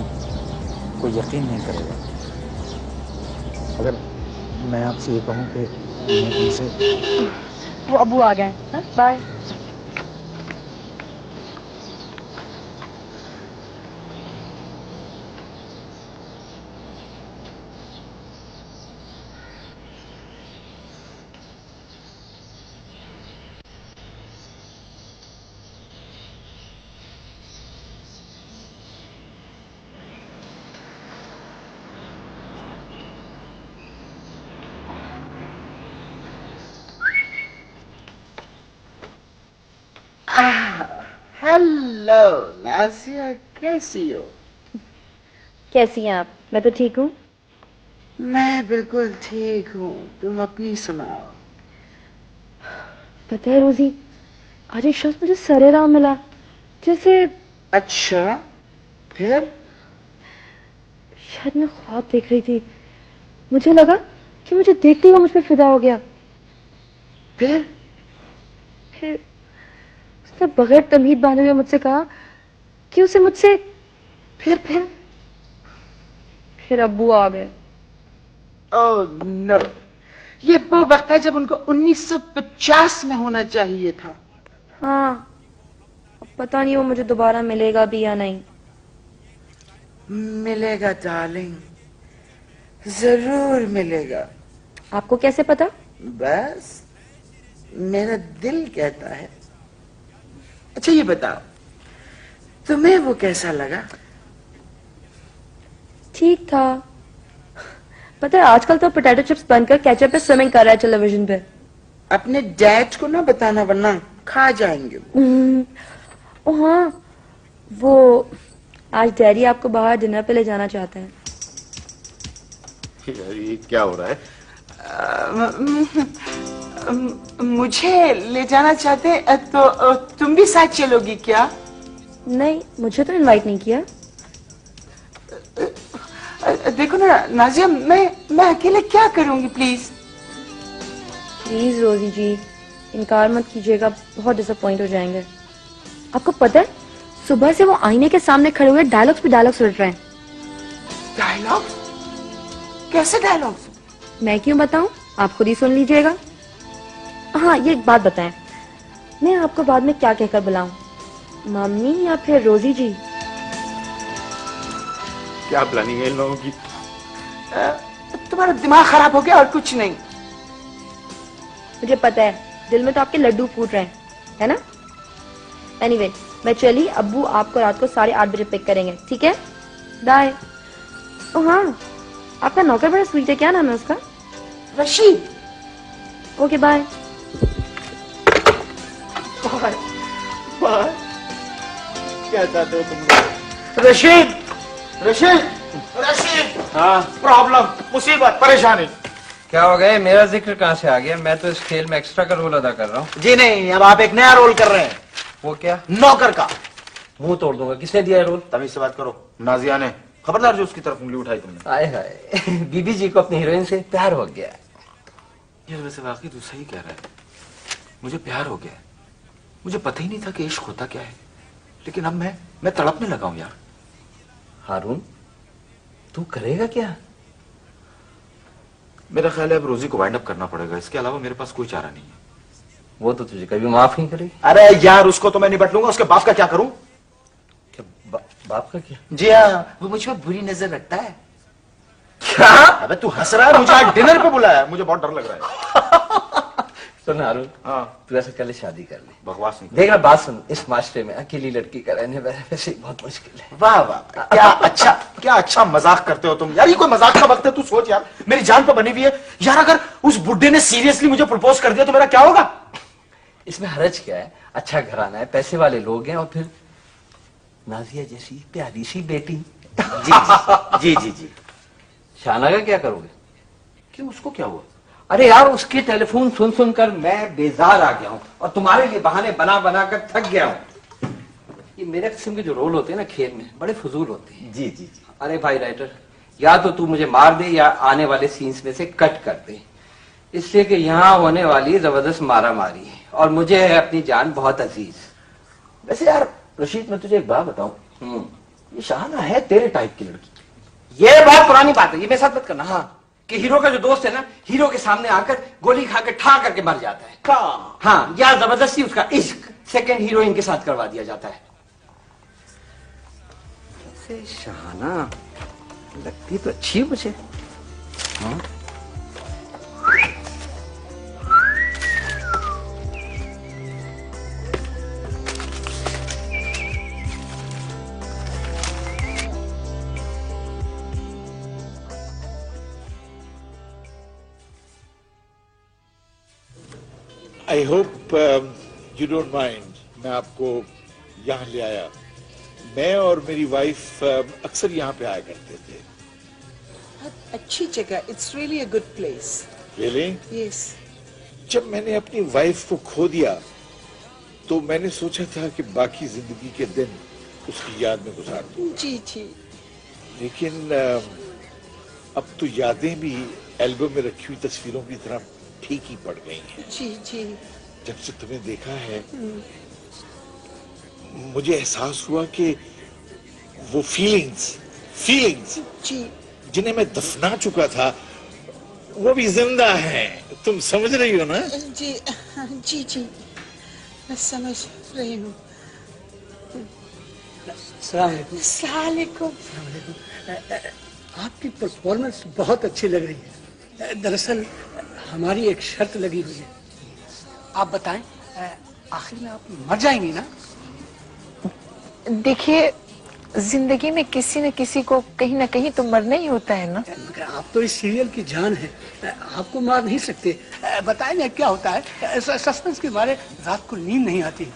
कोई यकीन नहीं करेगा अगर मैं आपसे ये कहूँ कि मैं तुमसे। वो अबू आ गए। बाय। हेलो नाजिया, कैसी हो? कैसी हैं आप? मैं तो ठीक हूँ। मैं बिल्कुल ठीक हूँ, तुम अपनी सुनाओ। पता है रोजी, आज एक शख्स मुझे सरेराम मिला, जैसे। अच्छा, फिर? शायद मैं ख्वाब देख रही थी, मुझे लगा कि मुझे देखते ही वो मुझ पर फिदा हो गया। फिर उसने बगैर तमीज बांधे हुए मुझसे कहा कि उसे मुझसे। फिर अब्बू आ गए। ओह नो, ये वो वक्त है जब उनको 1950 में होना चाहिए था। हाँ, पता नहीं वो मुझे दोबारा मिलेगा भी या नहीं। मिलेगा डार्लिंग, जरूर मिलेगा। आपको कैसे पता? बस मेरा दिल कहता है। अच्छा ये बताओ, तुम्हें वो कैसा लगा? ठीक था। पता है आजकल तो पोटैटो चिप्स बनकर केचप पे स्विमिंग कर रहा है टेलीविजन पे। अपने डैड को ना बताना वरना खा जाएंगे। ओ हाँ, वो आज डैडी आपको बाहर डिनर पे ले जाना चाहते हैं। यार ये क्या हो रहा है? मुझे ले जाना चाहते तो तुम भी साथ चलोगी क्या? नहीं, मुझे तो इनवाइट नहीं किया। देखो ना नाजिया, मैं अकेले क्या करूंगी? प्लीज प्लीज रोजी जी, इनकार मत कीजिएगा, बहुत डिसअपॉइंट हो जाएंगे। आपको पता है सुबह से वो आईने के सामने खड़े हुए डायलॉग्स पे डायलॉग्स सुन रहे हैं। डायलॉग्स? कैसे डायलॉग्स? मैं क्यों बताऊं, आप खुद ही सुन लीजिएगा। हाँ, ये एक बात बताएं, मैं आपको बाद में क्या कहकर बुलाऊं, मम्मी या फिर रोजी जी? क्या प्लानिंग है इन लोगों की? तुम्हारा दिमाग खराब हो गया और कुछ नहीं। मुझे पता है, दिल में तो आपके लड्डू फूट रहे हैं, है ना? एनीवे, मैं चली, अब्बू आपको रात को 8:30 बजे पिक करेंगे, ठीक है? बाय। ओ हाँ, आपका नौकर बड़ा स्वीट है, क्या नाम है उसका? रशीद। Okay bye. बाय। क्या चाहते हो तुम? रशीद, रशीद, रशीद। हाँ, प्रॉब्लम, मुसीबत, परेशानी। क्या हो गया? मेरा जिक्र कहाँ से आ गया? मैं तो इस खेल में एक्स्ट्रा का रोल अदा कर रहा हूँ। जी नहीं, अब आप एक नया रोल कर रहे हैं। वो क्या? नौकर का। मुंह तोड़ दूंगा। किसने दिया है रोल? तमीज से बात करो। नाजिया ने। खबरदार जो उसकी तरफ उंगली उठाई तुमने। आए हाय, बीबी जी को अपनी हीरोइन से प्यार हो गया। यार वैसे वाकई तू सही कह रहा है, मुझे प्यार हो गया। मुझे पता ही नहीं था कि इश्क होता क्या है, लेकिन अब मैं तड़पने लगा हूं यार। हारून, तू करेगा क्या? मेरा ख्याल है अब रोजी को वाइंड अप करना पड़ेगा, इसके अलावा मेरे पास कोई चारा नहीं है। वो तो तुझे कभी माफ नहीं करेगी। अरे यार, उसको तो मैं निपट लूंगा, उसके बाप का क्या करूं? बाप का क्या? जी हाँ, वो मुझ पर बुरी नजर रखता है। क्या? अबे तू हंस रहा है, मुझे आज डिनर पे बुलाया, मुझे बहुत डर लग रहा है। सुन हारून, हाँ, तू ऐसा कल शादी कर ले। बकवास नहीं। देखना, बात सुन, इस माशरे में अकेली लड़की का रहने वैसे ही बहुत मुश्किल है। वाह वाह, क्या अच्छा मजाक करते हो तुम यार। ये कोई मजाक का वक्त है? तू सोच यार, मेरी जान पे बनी हुई है यार। अगर उस बुड्ढे ने सीरियसली मुझे प्रपोज कर दिया तो मेरा क्या होगा? इसमें हरज क्या है? अच्छा घराना है, पैसे वाले लोग हैं, और फिर नाजिया जैसी प्यारी सी बेटी। जी जी जी जी। शाना का क्या करोगे? क्यों, उसको क्या हुआ? अरे यार, उसके टेलीफोन सुन सुनकर मैं बेजार आ गया हूं, और तुम्हारे लिए बहाने बना बना कर थक गया हूं। ये मेरे किस्म के जो रोल होते हैं ना खेल में, बड़े फजूल होते हैं। जी जी जी। अरे भाई राइटर, या तो तू मुझे मार दे या आने वाले सीन्स में से कट कर दे, इसलिए कि यहाँ होने वाली जबरदस्त मारा मारी, और मुझे है अपनी जान बहुत अजीज। वैसे यार रशीद, मैं तुझे एक बात बताऊं, ये शाहाना है तेरे टाइप की लड़की। ये बहुत पुरानी बात है, ये मेरे साथ मत करना। हाँ, कि हीरो का जो दोस्त है ना, हीरो के सामने आकर गोली खा के ठा करके मर जाता है। हाँ, या जबरदस्ती उसका इश्क सेकंड हीरोइन के साथ करवा दिया जाता है। वैसे शाहाना लगती तो अच्छी है मुझे। हाँ? I hope you don't mind, मैं आपको यहाँ ले आया। मैं और मेरी वाइफ अक्सर यहाँ पे आया करते थे। अच्छी जगह, it's really a good place. Really? Yes. जब मैंने अपनी वाइफ को खो दिया तो मैंने सोचा था कि बाकी जिंदगी के दिन उसकी याद में गुजार दूं। जी जी। लेकिन अब तो यादें भी एल्बम में रखी हुई तस्वीरों की तरह ठीक ही पड़ गई हैं। जी जी। जब से तुम्हें देखा है मुझे एहसास हुआ कि वो फीलिंग्स जी जिन्हें मैं दफना चुका था वो भी जिंदा हैं। तुम समझ रही हो ना? जी जी जी, मैं समझ रही हूँ। अस्सलाम वालेकुम। आपकी परफॉर्मेंस बहुत अच्छी लग रही है। दरअसल हमारी एक शर्त लगी हुई है। आप बताएं, आखिर में आप मर जाएंगी ना? देखिए, जिंदगी में किसी न किसी को कहीं ना कहीं तो मरना ही होता है ना। मगर आप तो इस सीरियल की जान है, आपको मार नहीं सकते। बताएं ना क्या होता है, सस्पेंस के बारे रात को नींद नहीं आती।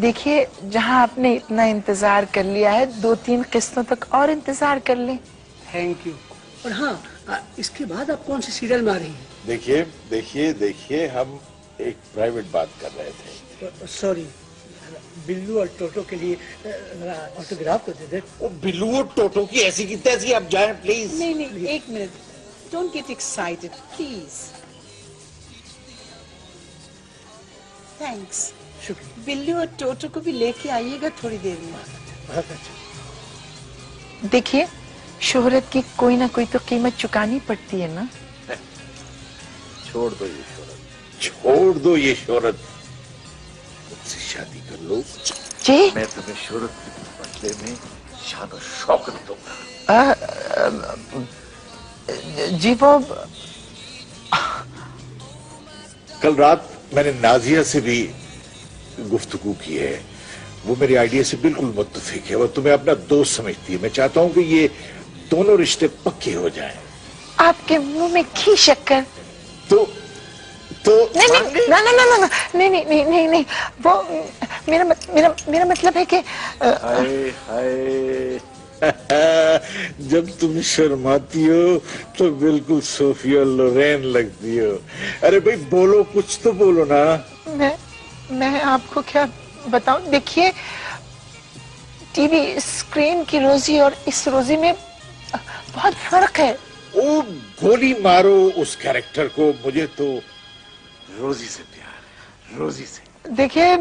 देखिए, जहाँ आपने इतना इंतजार कर लिया है, 2-3 किस्तों तक और इंतजार कर लें। Thank you. और हाँ, इसके बाद आप कौन सी सीरियल में आ रही हैं? देखिए हम एक प्राइवेट बात कर रहे थे। सॉरी, बिल्लू और टोटो के लिए ऑटोग्राफ तो दे दे। वो बिल्लू और टोटो की ऐसी की तैसी आप जाएं प्लीज। नहीं, एक minute, don't get excited please. Thanks. शुक्रिया। बिल्लू और टोटो को भी लेके आइएगा थोड़ी देर में। बहुत अच्छा। देखिए, शोहरत की कोई ना कोई तो कीमत चुकानी पड़ती है ना। छोड़ दो ये शोहरत, मुझसे शादी कर लो। जी? मैं तुम्हें शोहरत के बदले में शान और शौकत दूंगा। जी वो कल रात मैंने नाजिया से भी गुफ्तगू की है। वो मेरे आइडिया से बिल्कुल मुत्तफिक है। वो तुम्हें अपना दोस्त समझती है। मैं चाहता हूं कि ये दोनों रिश्ते पक्के हो जाएं। आपके मुंह में घी शक्कर। तो नहीं, वो मेरा मतलब है कि हाय जब तुम शर्माती हो तो बिल्कुल सोफिया लोरेन लगती हो। अरे भाई बोलो, कुछ तो बोलो ना। मैं आपको क्या बताऊं। देखिए, टीवी स्क्रीन की रोजी और इस रोजी में बहुत फर्क है। ओ गोली मारो उस कैरेक्टर को, मुझे तो रोजी से प्यार है, रोजी से। देखिए,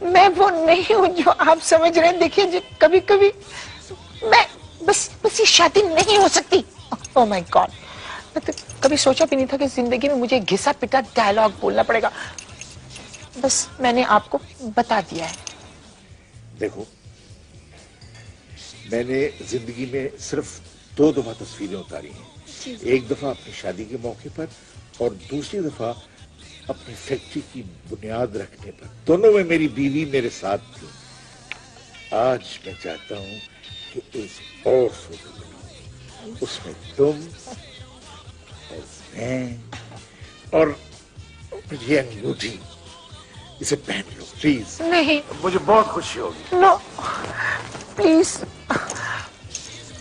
मैं वो नहीं हूँ जो आप समझ रहे हैं। देखिए, कभी कभी मैं बस ये शादी नहीं हो सकती। ओह माय गॉड, मैं तो कभी सोचा भी नहीं था कि जिंदगी में मुझे घिसा पिटा डायलॉग बोलना पड़ेगा। बस मैंने आपको बता दिया है। देखो, मैंने जिंदगी में सिर्फ 2 दफा तस्वीरें उतारी हैं। एक दफा अपनी शादी के मौके पर और दूसरी दफा अपनी फैक्ट्री की बुनियाद रखने पर। दोनों में मेरी बीवी मेरे साथ थी। आज मैं चाहता हूं कि एक और फोटो बनाऊं, उसमें तुम और मैं और ये अंगूठी, इसे पहन लो प्लीज। नहीं, मुझे बहुत खुशी होगी। No please.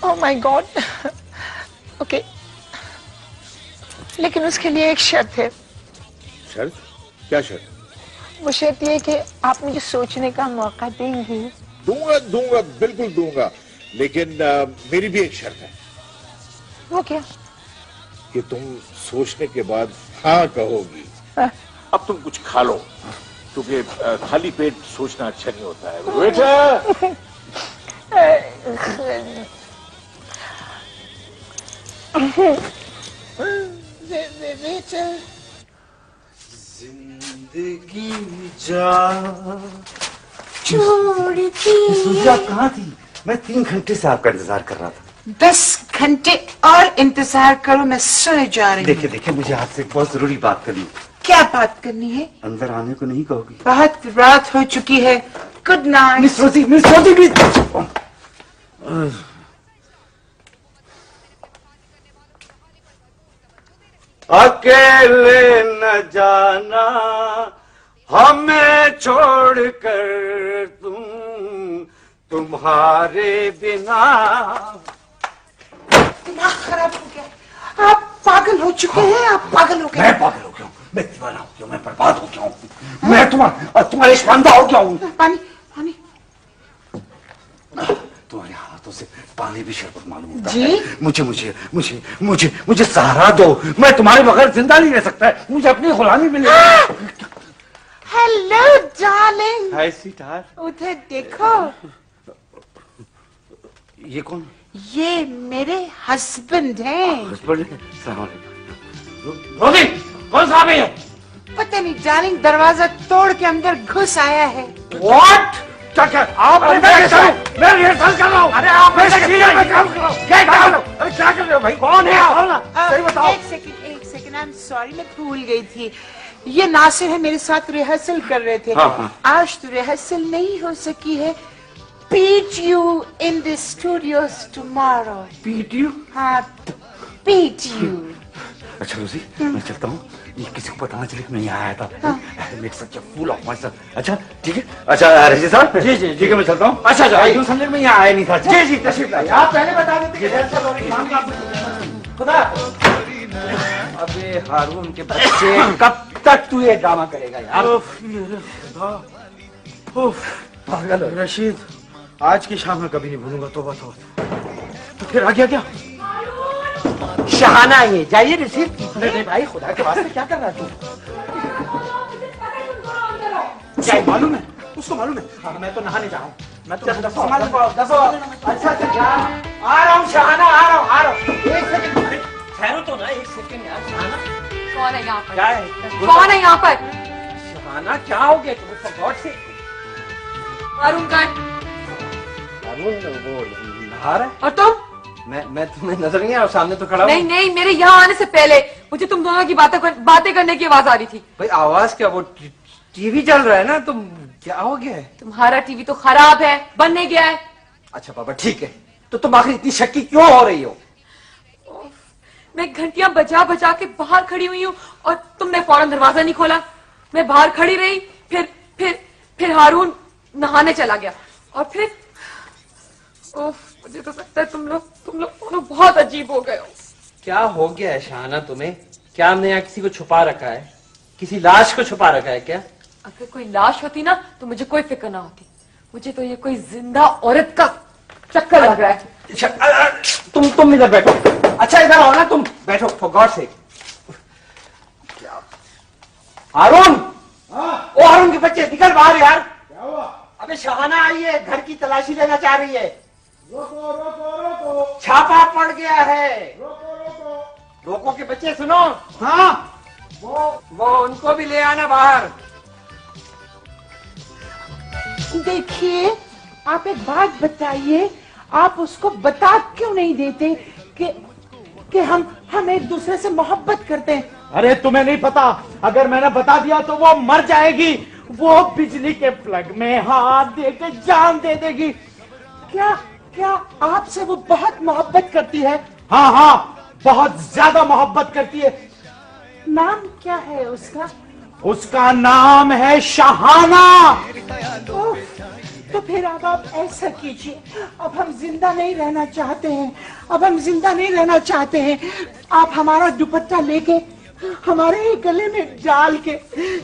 Oh my god. Okay, लेकिन उसके लिए एक शर्त है। शर्त? क्या शर्त? वो शर्त ये कि आप मुझे सोचने का मौका देंगे। दूंगा, बिल्कुल दूंगा। लेकिन मेरी भी एक शर्त है। वो क्या? कि तुम सोचने के बाद हाँ कहोगी। अब तुम कुछ खा लो। क्योंकि खाली पेट सोचना अच्छा नहीं होता है। बेटा बेटा जिंदगी जा छोड़ के सुजा कहाँ थी? मैं 3 घंटे से आपका इंतजार कर रहा था। 10 घंटे और इंतजार करो, मैं सोने जा रही हूँ। देखिए देखिए, मुझे आपसे एक बहुत जरूरी बात करनी है। क्या बात करनी है? अंदर आने को नहीं कहोगी? बहुत रात हो चुकी है। Good night. Miss Rosie, miss Rosie, miss अकेले न जाना हमें छोड़कर, तुम्हारे बिना। दिमाग खराब हो गया। आप पागल हो चुके हैं, आप पागल हो गए। मैं पागल हो गया हूँ, मैं दीवाना हो गया हूँ, मैं बर्बाद हो गया हूँ, मैं तुम्हारे शानदा हो गया हूँ। पानी पानी। तुम्हारे हाथों से पानी भी शरबत मालूम होता जी? है। मुझे सहारा दो, मैं तुम्हारे बगैर जिंदा नहीं रह सकता है, मुझे अपनी गुलामी मिले। Hello darling. Hi sweetheart. उधर देखो। ये कौन? ये मेरे हस्बैंड हैं। हस्बैंड? रोजी, कौन सा है? पता नहीं डार्लिंग, दरवाजा तोड़ के अंदर घुस आया है। What? क्या आप? मैं रिहर्सल कर रहा हूँ। अरे आप में काम कर रहा हूँ। अरे क्या कर रहे हो भाई? कौन है आप? सही बताओ। एक सेकंड, आई एम सॉरी, मैं भूल गई थी। ये नासिर है, मेरे साथ रिहर्सल कर रहे थे। हाँ। आज तो रिहर्सल नहीं हो सकी है। Beat you in the studios tomorrow. Beat you? हाँ, beat you. अच्छा रोजी, मैं चलता हूँ, ये किसी को पता ना चले कि मैं यहाँ आया था। मेरे सच फूल ऑफ माय सेल्फ। अच्छा ठीक है। अच्छा रजी साहब। जी जी ठीक है, मैं चलता हूँ। अच्छा अच्छा, यूँ समझे मैं यहाँ आया नहीं था। जी जी तशरीफ लाइए। आप पहले बता देते। खुदा। अबे हारून के बच्चे, कब तक तू ये ड्रामा करेगा यार? पागल रशीद, आज की शाम में कभी नहीं भूलूंगा। तोबा तोबा। तो फिर आ गया क्या? शहाना ये जाइए रिसीव। नहीं भाई, खुदा के वास्ते क्या कर रहा है तू? क्या मालूम है उसको? मालूम है? हाँ, मैं तो नहाने जा रहा हूँ। मैं तो दफो। अच्छा आ रहा हूँ शहाना, आ रहा हूँ। एक सेकंड ठहरो तो ना, एक सेकंड यार। शहाना कौन है यहाँ पर? क्या है? कौन है यहाँ पर? शहाना क्या हो गया तुम्हें? फॉर गॉड से अरुण का। अरुण वो नहा रहा है। और तुम? मैं तुम्हें नजर नहीं आया, सामने तो खड़ा हूँ। नहीं नहीं, मेरे यहाँ आने से पहले मुझे तुम दोनों की बातें करने की आवाज आ रही थी। भाई आवाज क्या? वो टीवी चल रहा है ना। तुम क्या हो गया है? तुम्हारा टीवी तो खराब है, बनने गया है। अच्छा बाबा ठीक है, तो तुम आखिर इतनी शक्की क्यों हो रही हो? मैं घंटियां बजा बजा के बाहर खड़ी हुई हूँ और तुमने फौरन दरवाजा नहीं खोला। मैं बाहर खड़ी रही, फिर हारून नहाने चला गया और फिर मुझे तो लगता है तुम लोग बहुत अजीब हो गए हो। क्या हो गया है शहाना तुम्हें? क्या हमने यहाँ किसी को छुपा रखा है? किसी लाश को छुपा रखा है क्या? अगर कोई लाश होती ना तो मुझे कोई फिक्र ना होती। मुझे तो ये कोई जिंदा औरत का चक्कर लग रहा है। तुम इधर बैठो। अच्छा इधर आओ ना, तुम बैठो फॉर गॉड सेक। हारून, ओ हारून के बच्चे निकल बाहर यार। क्या हुआ? अबे शहाना आई है, घर की तलाशी लेना चाह रही है। रोको। छापा पड़ गया है। रोको के बच्चे सुनो। हाँ वो उनको भी ले आना बाहर। देखिए, आप एक बात बताइए, आप उसको बता क्यों नहीं देते कि हम एक दूसरे से मोहब्बत करते हैं? अरे तुम्हें नहीं पता, अगर मैंने बता दिया तो वो मर जाएगी। वो बिजली के प्लग में हाथ देके जान दे देगी। क्या आपसे वो बहुत मोहब्बत करती है? हाँ, बहुत ज्यादा मोहब्बत करती है। नाम क्या है उसका? उसका नाम है शहाना। तो फिर अब आप ऐसा कीजिए, अब हम जिंदा नहीं रहना चाहते हैं। आप हमारा दुपट्टा लेके हमारे गले में डाल के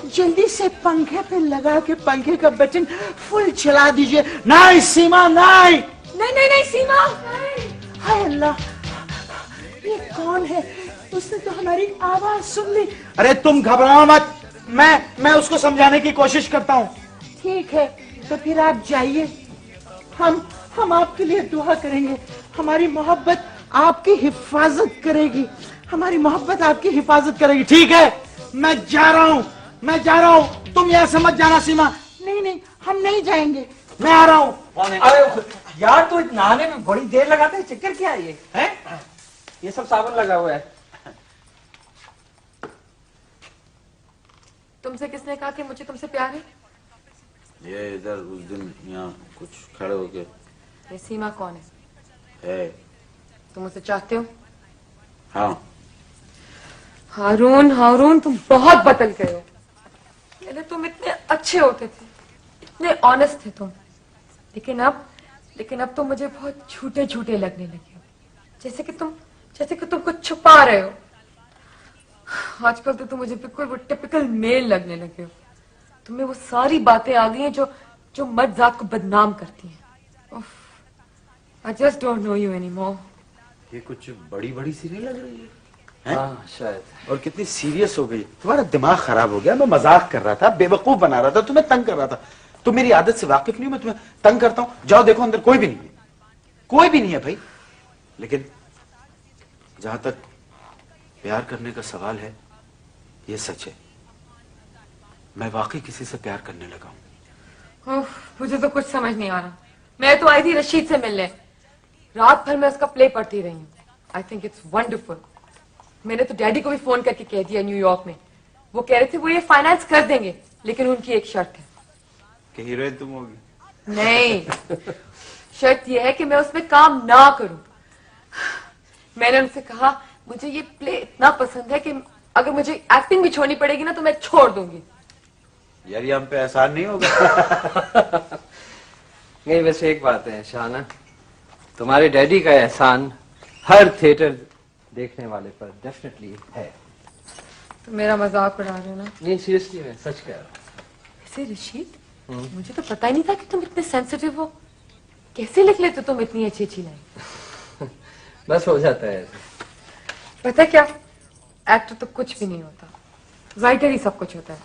जल्दी से पंखे पे लगा के पंखे का बटन फुल चला दीजिए। नहीं सीमा, नहीं सीमा। हाय अल्लाह, ये कौन है? उसने तो हमारी आवाज सुन ली। अरे तुम घबराओ मत, मैं उसको समझाने की कोशिश करता हूँ। ठीक है, तो फिर आप जाइए। हम आपके लिए दुआ करेंगे। हमारी मोहब्बत आपकी हिफाजत करेगी। हमारी मोहब्बत आपकी हिफाजत करेगी। ठीक है, मैं जा रहा हूँ। तुम यहाँ समझ जाना सीमा। नहीं, हम नहीं जाएंगे। मैं आ रहा हूँ। अरे यार, तू नहाने में बड़ी देर लगाते है, चक्कर क्या है ये? है? ये सब साबुन लगा हुआ है। तुमसे किसने कहा कि मुझे तुमसे प्यार है? ये इधर उस दिन यहाँ कुछ खड़े हो गए। ये सीमा कौन है? तुम उसे चाहते हो? हाँ। हारून, तुम बहुत बदल गए हो। पहले तुम इतने अच्छे होते थे, इतने ऑनेस्ट थे तुम, लेकिन अब तुम मुझे बहुत झूठे लगने लगे हो। जैसे कि तुम कुछ छुपा रहे हो। आजकल तो तुम मुझे बिल्कुल वो टिपिकल मेल लगने लगे हो। तुम्हें वो सारी बातें आ गई हैं जो मर्द जात को बदनाम करती हैं। I just don't know you anymore. ये कुछ बड़ी सी नहीं लग रही है? हाँ, शायद। और कितनी सीरियस हो गई। तुम्हारा दिमाग खराब हो गया। मैं मजाक कर रहा था, बेवकूफ बना रहा था, तुम्हें तंग कर रहा था। तुम मेरी आदत से वाकिफ नहीं हो, मैं तुम्हें तंग करता हूं। जाओ देखो, अंदर कोई भी नहीं है भाई। लेकिन जहां तक प्यार करने का सवाल है, ये सच है, मैं वाकई किसी से प्यार करने लगा हूं। मुझे तो कुछ समझ नहीं आ रहा। मैं तो आई थी रशीद से मिलने, रात भर मैं उसका प्ले पढ़ती रही हूँ। I think it's wonderful. मैंने तो डैडी को भी फोन करके कह दिया न्यूयॉर्क में। वो कह रहे थे वो ये फाइनेंस कर देंगे, लेकिन उनकी एक शर्त है कि हीरोइन तुम होगी। नहीं, शर्त यह है कि मैं उसमें काम ना करूं। मैंने उनसे कहा मुझे ये प्ले इतना पसंद है कि अगर मुझे एक्टिंग भी छोड़नी पड़ेगी ना तो मैं छोड़ दूंगी। यार ये हम पे एहसान नहीं होगा। नहीं, वैसे एक बात है शाहना, तुम्हारे डैडी का एहसान हर थिएटर देखने वाले पर डेफिनेटली है। तो मेरा मजाक उड़ा रहे हो ना? नहीं, सीरियसली मैं सच कह रहा हूँ। वैसे रशीद, मुझे तो पता ही नहीं था कि तुम इतने सेंसिटिव हो। कैसे लिख लेते तुम इतनी अच्छी लाइन? बस हो जाता है ऐसे। पता क्या, एक्टर तो कुछ भी नहीं होता, राइटर ही सब कुछ होता है।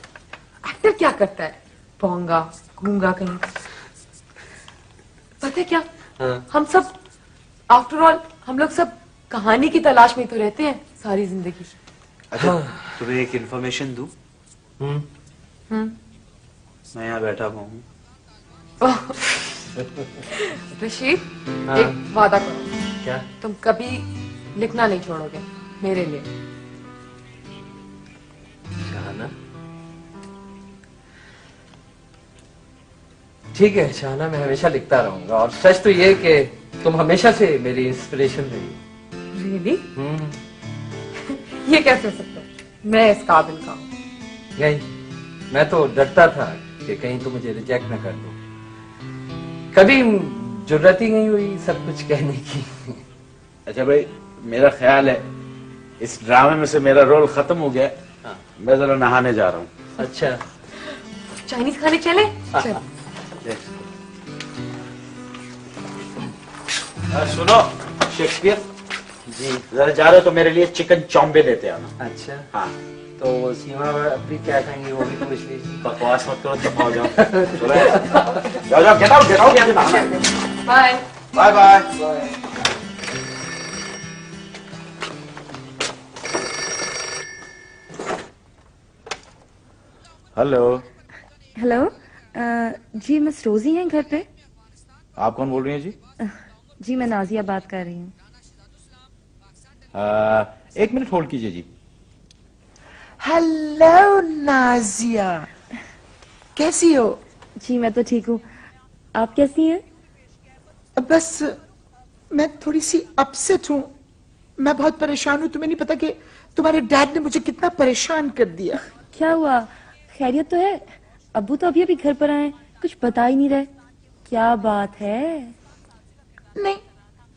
एक्टर क्या करता है? पोंगा गूंगा कहीं। पता क्या, हम सब आफ्टर ऑल हम लोग सब कहानी की तलाश में तो रहते हैं सारी जिंदगी। अच्छा, तुम्हें एक इंफॉर्मेशन दूं? मैं यहाँ बैठा हुआ हूँ। रशीद, एक वादा करो। क्या? तुम कभी लिखना नहीं छोड़ोगे मेरे लिए। शाहना, ठीक है शाहना, मैं हमेशा लिखता रहूंगा। और सच तो ये कि तुम हमेशा से मेरी इंस्पिरेशन रही। रियली? ये कैसे हो सकता है? मैं इस काबिल का हूँ। नहीं, मैं तो डरता था कि कहीं तुम मुझे रिजेक्ट ना कर दो। कभी जुर्रत ही नहीं हुई सब कुछ कहने की। अच्छा भाई, मेरा ख्याल है इस ड्रामे में से मेरा रोल खत्म हो गया। मैं जरा नहाने जा रहा हूँ। अच्छा, चाइनीज खाने चले? चल। सुनो शेक्सपियर जी, जरा जा रहे हो तो मेरे लिए चिकन चौंबे लेते आना। अच्छा, हाँ। तो सीमा अभी क्या खाएंगे वो भी पूछ लीजिए। बकवास मत करो, चपाओ जाओ। जाओ, get out. Bye bye bye. Hello. Hello, जी मिस रोजी हैं घर पे? आप कौन बोल रही हैं जी? जी मैं नाजिया बात कर रही हूँ। एक मिनट होल्ड कीजिए जी। हेलो नाजिया, कैसी हो? जी मैं तो ठीक हूँ, आप कैसी हैं? बस मैं थोड़ी सी अपसेट हूँ। मैं बहुत परेशान हूँ। तुम्हें नहीं पता कि तुम्हारे डैड ने मुझे कितना परेशान कर दिया। क्या हुआ? खैरियत तो है? अब्बू तो अभी घर पर आए, कुछ बता ही नहीं रहे। क्या बात है? नहीं,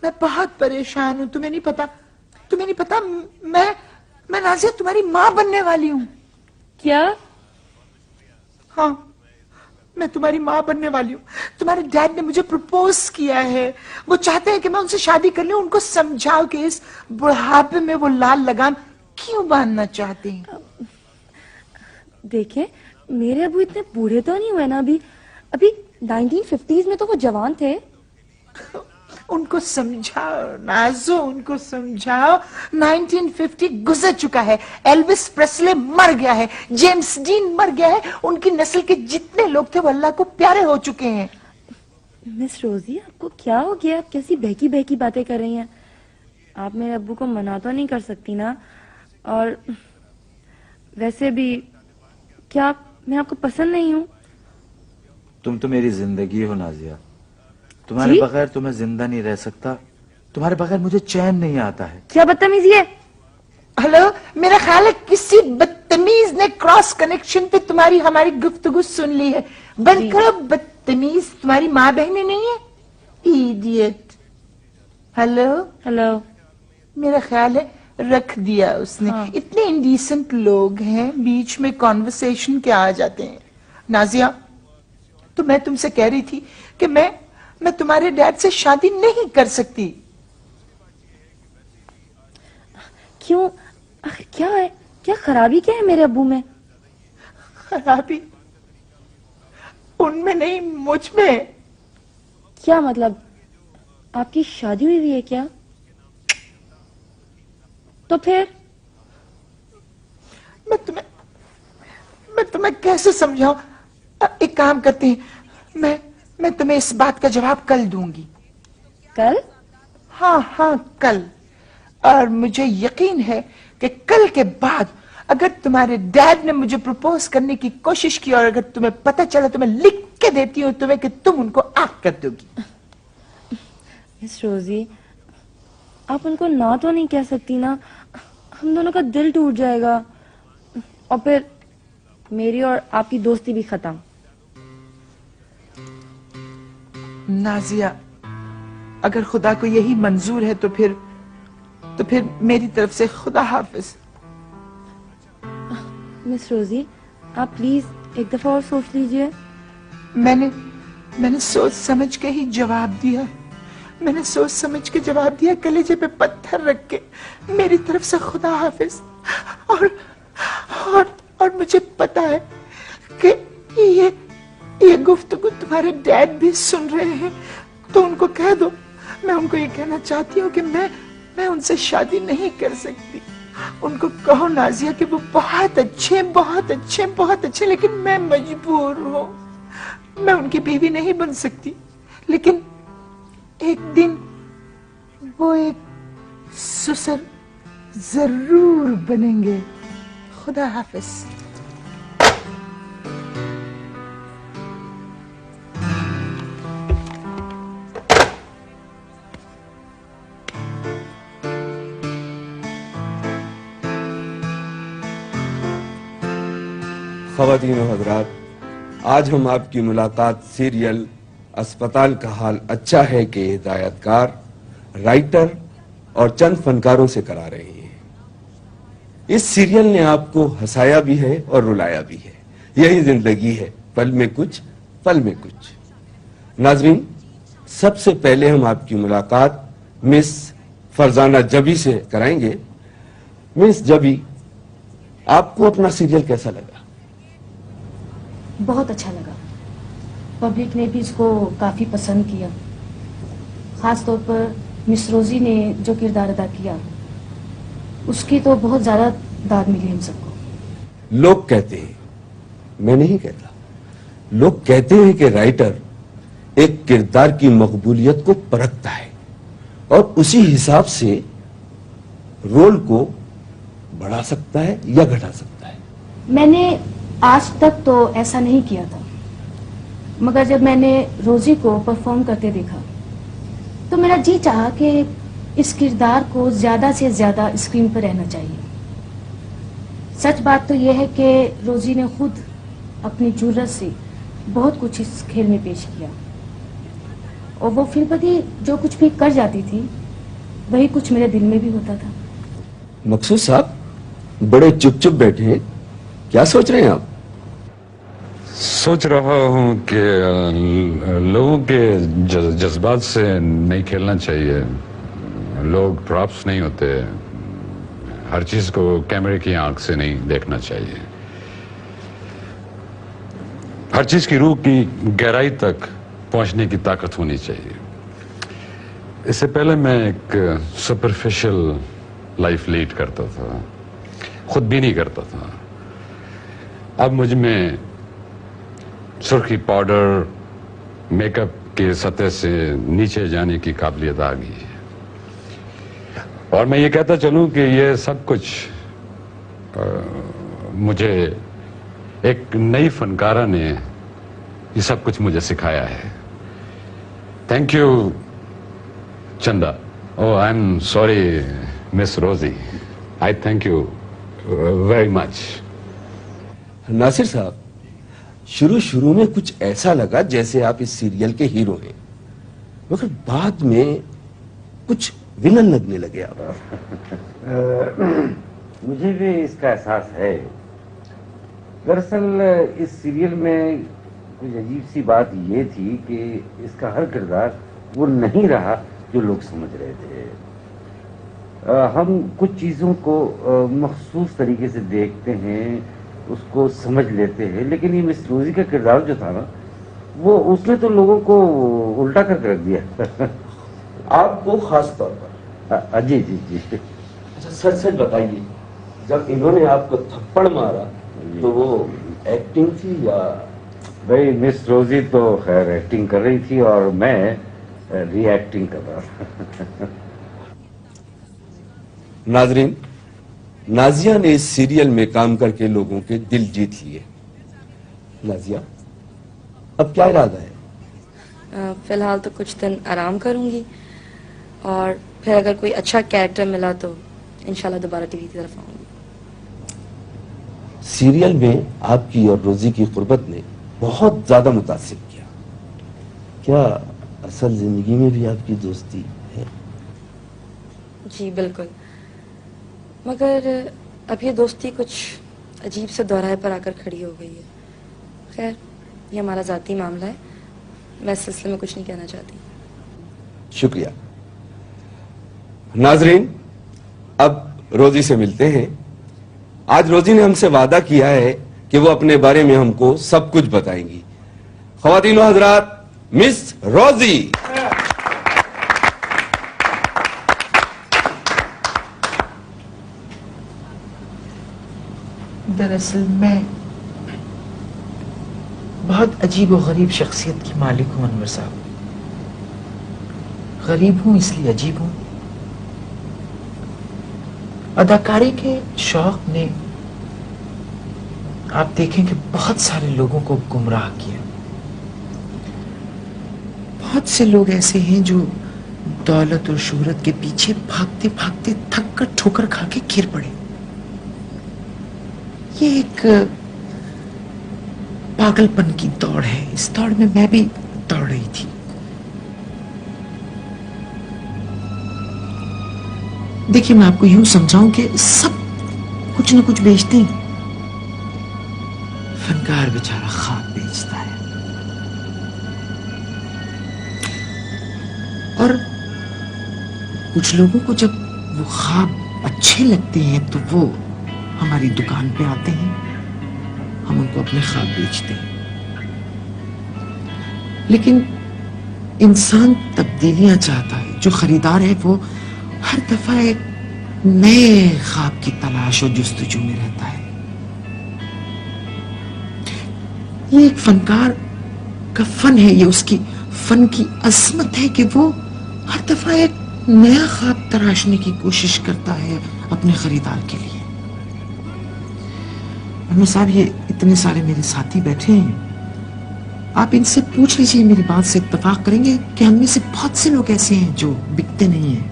मैं बहुत परेशान हूँ। तुम्हें नहीं पता मैं नाजिया तुम्हारी माँ बनने वाली हूँ। क्या? हाँ, मैं तुम्हारी माँ बनने वाली हूँ। तुम्हारे डैड ने मुझे प्रपोज किया है। वो चाहते हैं कि मैं उनसे शादी कर लूं। उनको समझाओ कि इस बुढ़ापे में वो लाल लगाम क्यों बांधना चाहते हैं। देखें, मेरे अबू इतने बूढ़े तो नहीं हुए ना अभी। अभी 1950s में तो वो जवान थे। उनको समझाओ नाजो, उनको समझाओ। 1950 गुजर चुका है। एल्विस प्रेस्ले मर गया है, जेम्स डीन मर गया है। उनकी नस्ल के जितने लोग थे वो अल्लाह को प्यारे हो चुके हैं। मिस रोजी, आपको क्या हो गया? आप कैसी बहकी बहकी बातें कर रही हैं? आप मेरे अब्बू को मना तो नहीं कर सकती ना? और वैसे भी क्या मैं आपको पसंद नहीं हूँ? तुम तो मेरी जिंदगी हो नाजिया। तुम्हारे बगैर तो मैं जिंदा नहीं रह सकता। तुम्हारे बगैर मुझे चैन नहीं आता है। क्या बदतमीजी है? हेलो, मेरा ख्याल है किसी बदतमीज ने क्रॉस कनेक्शन पे तुम्हारी हमारी गुफ्तगू सुन ली है। बंद करो बदतमीज, तुम्हारी माँ बहनें नहीं है? इडियट। हेलो हेलो, मेरा ख्याल है रख दिया उसने। हाँ। इतने इंडिसेंट लोग हैं, बीच में कॉन्वर्सेशन के आ जाते हैं। नाजिया, तो मैं तुमसे कह रही थी कि मैं तुम्हारे डैड से शादी नहीं कर सकती। क्यों? आखिर क्या है? क्या खराबी क्या है मेरे अब्बू में? खराबी उनमें नहीं, मुझ में। क्या मतलब? आपकी शादी हुई है क्या? तो फिर मैं तुम्हें कैसे समझाऊं? एक काम करते हैं, मैं तुम्हें इस बात का जवाब कल दूंगी। कल? हाँ कल। और मुझे यकीन है कि कल के बाद अगर तुम्हारे डैड ने मुझे प्रपोज करने की कोशिश की और अगर तुम्हें पता चला तो मैं लिख के देती हूँ तुम्हें कि तुम उनको आग कर दोगी। मिस रोजी, आप उनको ना तो नहीं कह सकती ना? हम दोनों का दिल टूट जाएगा और फिर मेरी और आपकी दोस्ती भी खत्म। नाजिया, अगर खुदा को यही मंजूर है तो फिर मेरी तरफ से खुदा हाफिज। मिस रोजी, आप प्लीज एक दफा और सोच लीजिए। मैंने सोच समझ के ही जवाब दिया। मैंने सोच समझ के जवाब दिया, कलेजे पे पत्थर रख के। मेरी तरफ से खुदा हाफिज। और मुझे पता है कि ये गुफ्तगू तुम्हारे डैड भी सुन रहे हैं, तो उनको कह दो। मैं उनको ये कहना चाहती हूँ कि मैं उनसे शादी नहीं कर सकती। उनको कहो नाजिया कि वो बहुत अच्छे बहुत अच्छे बहुत अच्छे, लेकिन मैं मजबूर हूँ। मैं उनकी बीवी नहीं बन सकती, लेकिन एक दिन वो एक ससुर जरूर बनेंगे। खुदा हाफिज। ख़वातीन और हज़रात, आज हम आपकी मुलाकात सीरियल अस्पताल का हाल अच्छा है के हिदायतकार, राइटर और चंद फनकारों से करा रहे हैं। इस सीरियल ने आपको हंसाया भी है और रुलाया भी है। यही जिंदगी है, पल में कुछ पल में कुछ। नाज़रीन, सबसे पहले हम आपकी मुलाकात मिस फरजाना जबी से कराएंगे। मिस जबी, आपको अपना सीरियल कैसा लगा? बहुत अच्छा लगा। पब्लिक ने भी इसको काफी पसंद किया। खास तौर पर मिस रोजी ने जो किरदार अदा किया उसकी तो बहुत ज्यादा दाद मिली हम सबको। लोग कहते हैं, मैं नहीं कहता, लोग कहते हैं कि राइटर एक किरदार की मकबूलियत को परखता है और उसी हिसाब से रोल को बढ़ा सकता है या घटा सकता है। मैंने आज तक तो ऐसा नहीं किया था, मगर जब मैंने रोजी को परफॉर्म करते देखा तो मेरा जी चाहा कि इस किरदार को ज्यादा से ज्यादा स्क्रीन पर रहना चाहिए। सच बात तो यह है कि रोजी ने खुद अपनी जुर्रत से बहुत कुछ इस खेल में पेश किया और वो फिल्मपति जो कुछ भी कर जाती थी वही कुछ मेरे दिल में भी होता था। मकसूद साहब बड़े चुप चुप बैठे हैं, क्या सोच रहे हैं आप? सोच रहा हूँ कि लोगों के जज्बात से नहीं खेलना चाहिए। लोग प्रॉप्स नहीं होते, हर चीज को कैमरे की आंख से नहीं देखना चाहिए। हर चीज की रूह की गहराई तक पहुंचने की ताकत होनी चाहिए। इससे पहले मैं एक सुपरफिशियल लाइफ लीड करता था, खुद भी नहीं करता था। अब मुझ में सुर्खी पाउडर, मेकअप के सतह से नीचे जाने की काबिलियत आ गई है। और मैं ये कहता चलूं कि ये सब कुछ मुझे एक नई फनकारा ने ये सब कुछ मुझे सिखाया है। Thank you Chanda. Oh I am sorry miss Rosie. I thank you very much. Nasir साहब, शुरू में कुछ ऐसा लगा जैसे आप इस सीरियल के हीरो हैं, मगर बाद में कुछ विलन लगने लगे आप। मुझे भी इसका एहसास है। दरअसल इस सीरियल में कुछ अजीब सी बात ये थी कि इसका हर किरदार वो नहीं रहा जो लोग समझ रहे थे। हम कुछ चीज़ों को मखसूस तरीके से देखते हैं, उसको समझ लेते हैं, लेकिन ये मिस रोजी का किरदार जो था ना, वो उसने तो लोगों को उल्टा करके रख दिया। आपको खास तौर पर? जी जी जी। अच्छा सच सच बताइए, जब इन्होंने आपको थप्पड़ मारा तो वो एक्टिंग थी या? भाई मिस रोजी तो खैर एक्टिंग कर रही थी और मैं रिएक्टिंग कर रहा था। नाजरीन, नाजिया ने इस सीरियल में काम करके लोगों के दिल जीत लिए। नाजिया, अब क्या इरादा है? फिलहाल तो कुछ दिन आराम करूंगी और फिर अगर कोई अच्छा कैरेक्टर मिला तो इंशाल्लाह दोबारा टीवी की तरफ आऊंगी। सीरियल में आपकी और रोजी की कुर्बत ने बहुत ज्यादा मुतासिर किया। क्या असल जिंदगी में भी आपकी दोस्ती है? जी बिल्कुल, मगर अब ये दोस्ती कुछ अजीब से दोहराए पर आकर खड़ी हो गई है। खैर, ये हमारा जाती मामला है, मैं इस सिलसिले में कुछ नहीं कहना चाहती। शुक्रिया। नाजरीन, अब रोजी से मिलते हैं। आज रोजी ने हमसे वादा किया है कि वो अपने बारे में हमको सब कुछ बताएंगी। ख्वातीन व हज़रात, मिस रोजी। दरअसल मैं बहुत अजीब और गरीब शख्सियत की मालिक हूं अनवर साहब। गरीब हूं इसलिए अजीब हूं। अदाकारी के शौक ने आप देखें कि बहुत सारे लोगों को गुमराह किया। बहुत से लोग ऐसे हैं जो दौलत और शोहरत के पीछे भागते भागते थक कर ठोकर खा के गिर पड़े। ये एक पागलपन की दौड़ है। इस दौड़ में मैं भी दौड़ रही थी। देखिए, मैं आपको यूं समझाऊं कि सब कुछ न कुछ बेचते हैं। फनकार बेचारा ख्वाब बेचता है और कुछ लोगों को जब वो ख्वाब अच्छे लगते हैं तो वो हमारी दुकान पे आते हैं, हम उनको अपने ख्वाब बेचते हैं। लेकिन इंसान तब्दीलियां चाहता है। जो खरीदार है वो हर दफा एक नए ख्वाब की तलाश और जुस्तजू में रहता है। ये एक फनकार का फन है, ये उसकी फन की अजमत है कि वो हर दफा एक नया ख्वाब तराशने की कोशिश करता है अपने खरीदार के लिए। अनवर साहब, ये इतने सारे मेरे साथी बैठे हैं, आप इनसे पूछ लीजिए, मेरी बात से इत्तेफाक करेंगे कि हम में से बहुत से लोग ऐसे हैं जो बिकते नहीं हैं,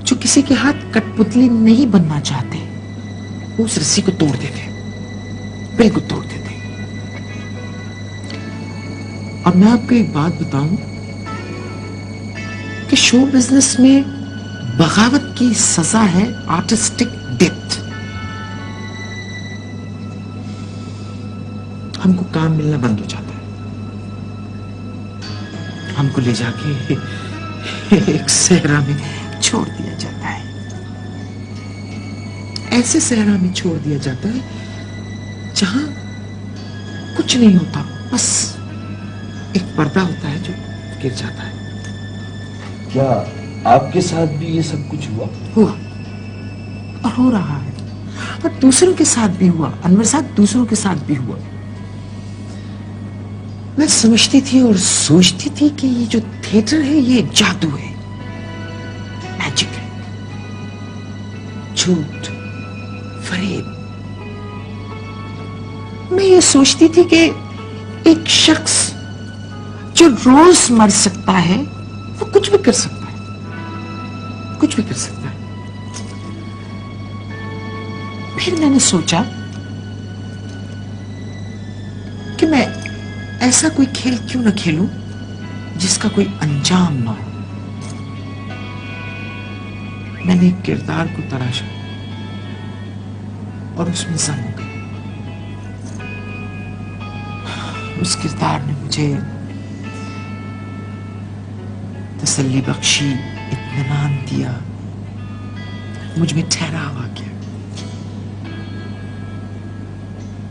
जो किसी के हाथ कठपुतली नहीं बनना चाहते, वो उस रस्सी को तोड़ देते, बिल्कुल तोड़ देते। और मैं आपको एक बात बताऊं कि शो बिजनेस में बगावत की सजा है आर्टिस्टिक डेथ। हमको काम मिलना बंद हो जाता है, हमको ले जाके एक सहरा में छोड़ दिया जाता है। ऐसे सहरा में छोड़ दिया जाता है जहां कुछ नहीं होता, बस एक पर्दा होता है जो गिर जाता है। क्या आपके साथ भी ये सब कुछ हुआ? और हो रहा है, और दूसरों के साथ भी हुआ। अनवर साहब, दूसरों के साथ भी हुआ। मैं समझती थी और सोचती थी कि ये जो थिएटर है ये जादू है, मैजिक है, झूठ, फरेब। मैं ये सोचती थी कि एक शख्स जो रोज मर सकता है वो कुछ भी कर सकता है, कुछ भी कर सकता है। फिर मैंने सोचा कि मैं ऐसा कोई खेल क्यों ना खेलूं जिसका कोई अंजाम ना हो। मैंने एक किरदार को तराशा और उसमें सम हो गई। उस किरदार ने मुझे तसल्ली बख्शी, इत्मीनान दिया, मुझ में ठहराव आ गया।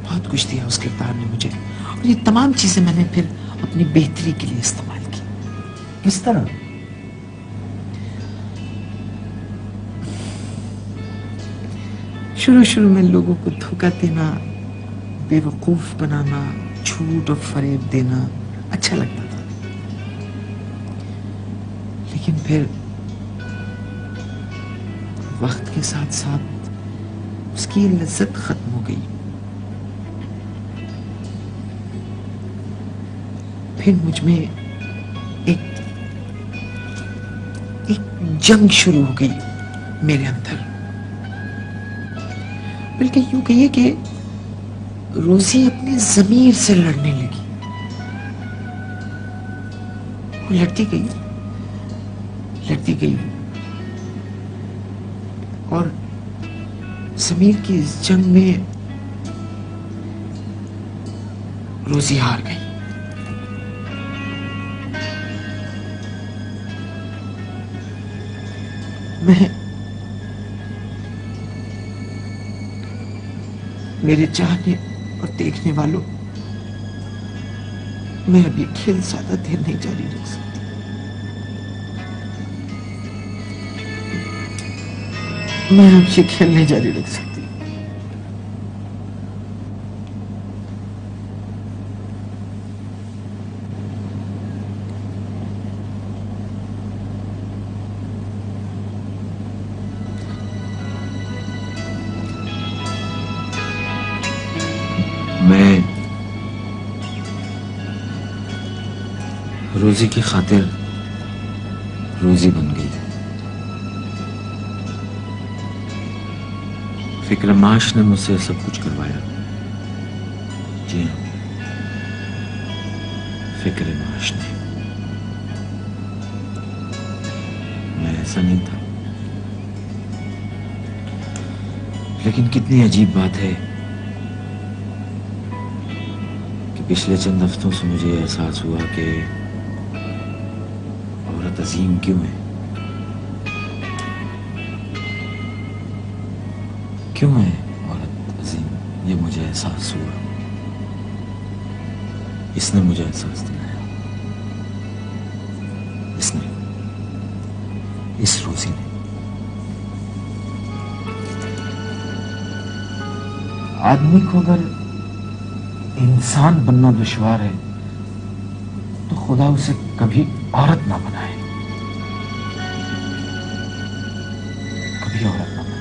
बहुत कुछ दिया उस किरदार ने मुझे, और ये तमाम चीजें मैंने फिर अपनी बेहतरी के लिए इस्तेमाल की। किस तरह? शुरू में लोगों को धोखा देना, बेवकूफ बनाना, झूठ और फरेब देना अच्छा लगता था, लेकिन फिर वक्त के साथ साथ उसकी लज्जत खत्म हो गई। फिर मुझ में एक जंग शुरू हो गई मेरे अंदर। बल्कि यूं कहिए कि रोजी अपने ज़मीर से लड़ने लगी। वो लड़ती गई और ज़मीर की इस जंग में रोजी हार गई। मेरे चाहने और देखने वालों, मैं अब ये खेल ज्यादा देर नहीं जारी रख सकती। मैं अब ये खेल नहीं जारी रख सकती। मैं रोजी की खातिर रोजी बन गई थी। फिक्र माश ने मुझसे सब कुछ करवाया। जी हाँ, फिक्र माश ने। मैं ऐसा नहीं था, लेकिन कितनी अजीब बात है कि पिछले चंद हफ्तों से मुझे एहसास हुआ कि औरत अजीम क्यों है, क्यों है औरत अजीम, ये मुझे एहसास हुआ। इसने मुझे एहसास दिलाया, इसने, इस रोजी ने। आदमी को अगर इंसान बनना दुश्वार है तो खुदा उसे कभी औरत ना बनाए, कभी औरत ना बनाए।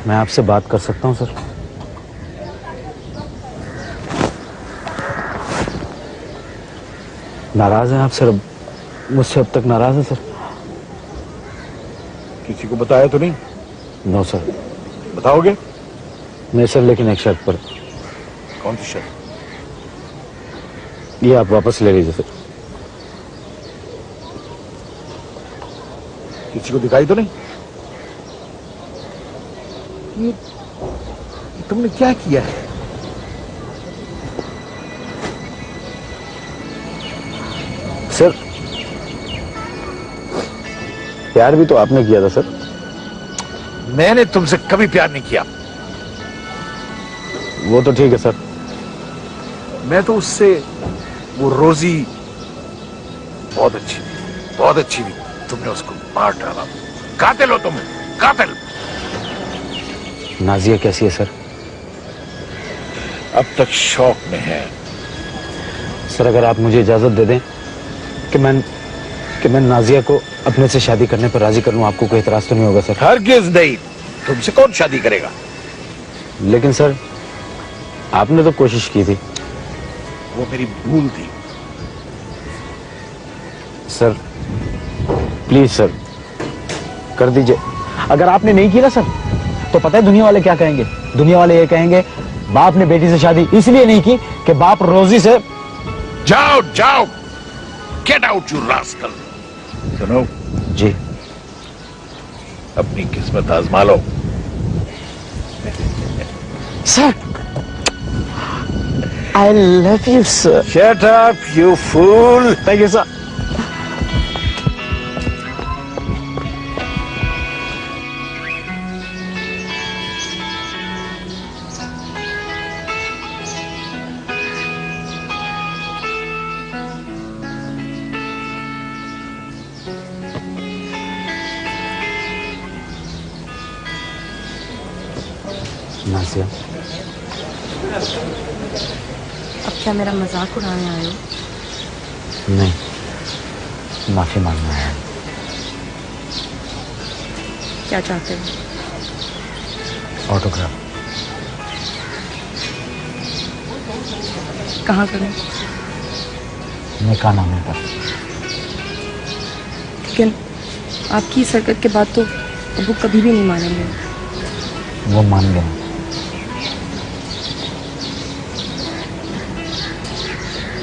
मैं आपसे बात कर सकता हूं सर? नाराज हैं आप सर? मुझसे अब तक नाराज है सर। किसी को बताया तो नहीं? No sir. बताओगे? नहीं सर, लेकिन एक शर्त पर। कौन सी शर्त? ये आप वापस ले लीजिए सर। किसी को दिखाई तो नहीं? ये तुमने क्या किया है? सर, प्यार भी तो आपने किया था सर। मैंने तुमसे कभी प्यार नहीं किया। वो तो ठीक है सर। मैं तो उससे, वो रोजी बहुत अच्छी थी, बहुत अच्छी थी। तुमने उसको मार डाला। कातिल हो तुम, कातिल। नाजिया कैसी है सर? अब तक शौक में है। सर, अगर आप मुझे इजाजत दे दें कि मैं नाजिया को अपने से शादी करने पर राजी कर लूं, आपको कोई एतराज तो नहीं होगा सर? हरगिज़ नहीं। तुमसे कौन शादी करेगा? लेकिन सर, आपने तो कोशिश की थी। वो मेरी भूल थी। सर प्लीज सर, कर दीजिए। अगर आपने नहीं की ना सर, तो पता है दुनिया वाले क्या कहेंगे? दुनिया वाले ये कहेंगे बाप ने बेटी से शादी इसलिए नहीं की कि बाप रोजी से। जाओ जाओ, गेट आउट यू रास्कल। सुनो जी, अपनी किस्मत आजमा लो। Sir, I love you, sir. Shut up, you fool. Thank you, sir. Nazia, अब क्या मेरा मजाक उड़ाने आए हो? नहीं, माफी मांगना है। क्या चाहते हो? ऑटोग्राफ। कहाँ करूं? निकाह नामे पर। लेकिन आपकी इस हरकत के बाद तो अबू कभी भी नहीं मानेंगे। वो मान गए।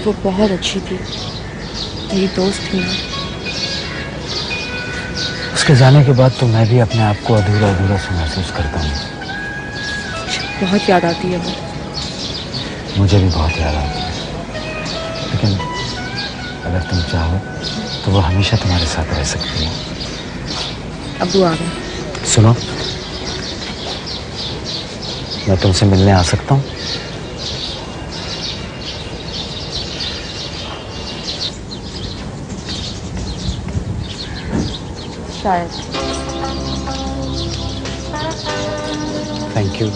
वो बहुत अच्छी थी, मेरी दोस्त थी ना। उसके जाने के बाद तो मैं भी अपने आप को अधूरा अधूरा सा महसूस करता हूँ। बहुत याद आती है वो। मुझे भी बहुत याद आती है, लेकिन अगर तुम चाहो तो वो हमेशा तुम्हारे साथ रह सकती है। अबू आ गए। सुनो, मैं तुमसे मिलने आ सकता हूँ? शायद। Thank you.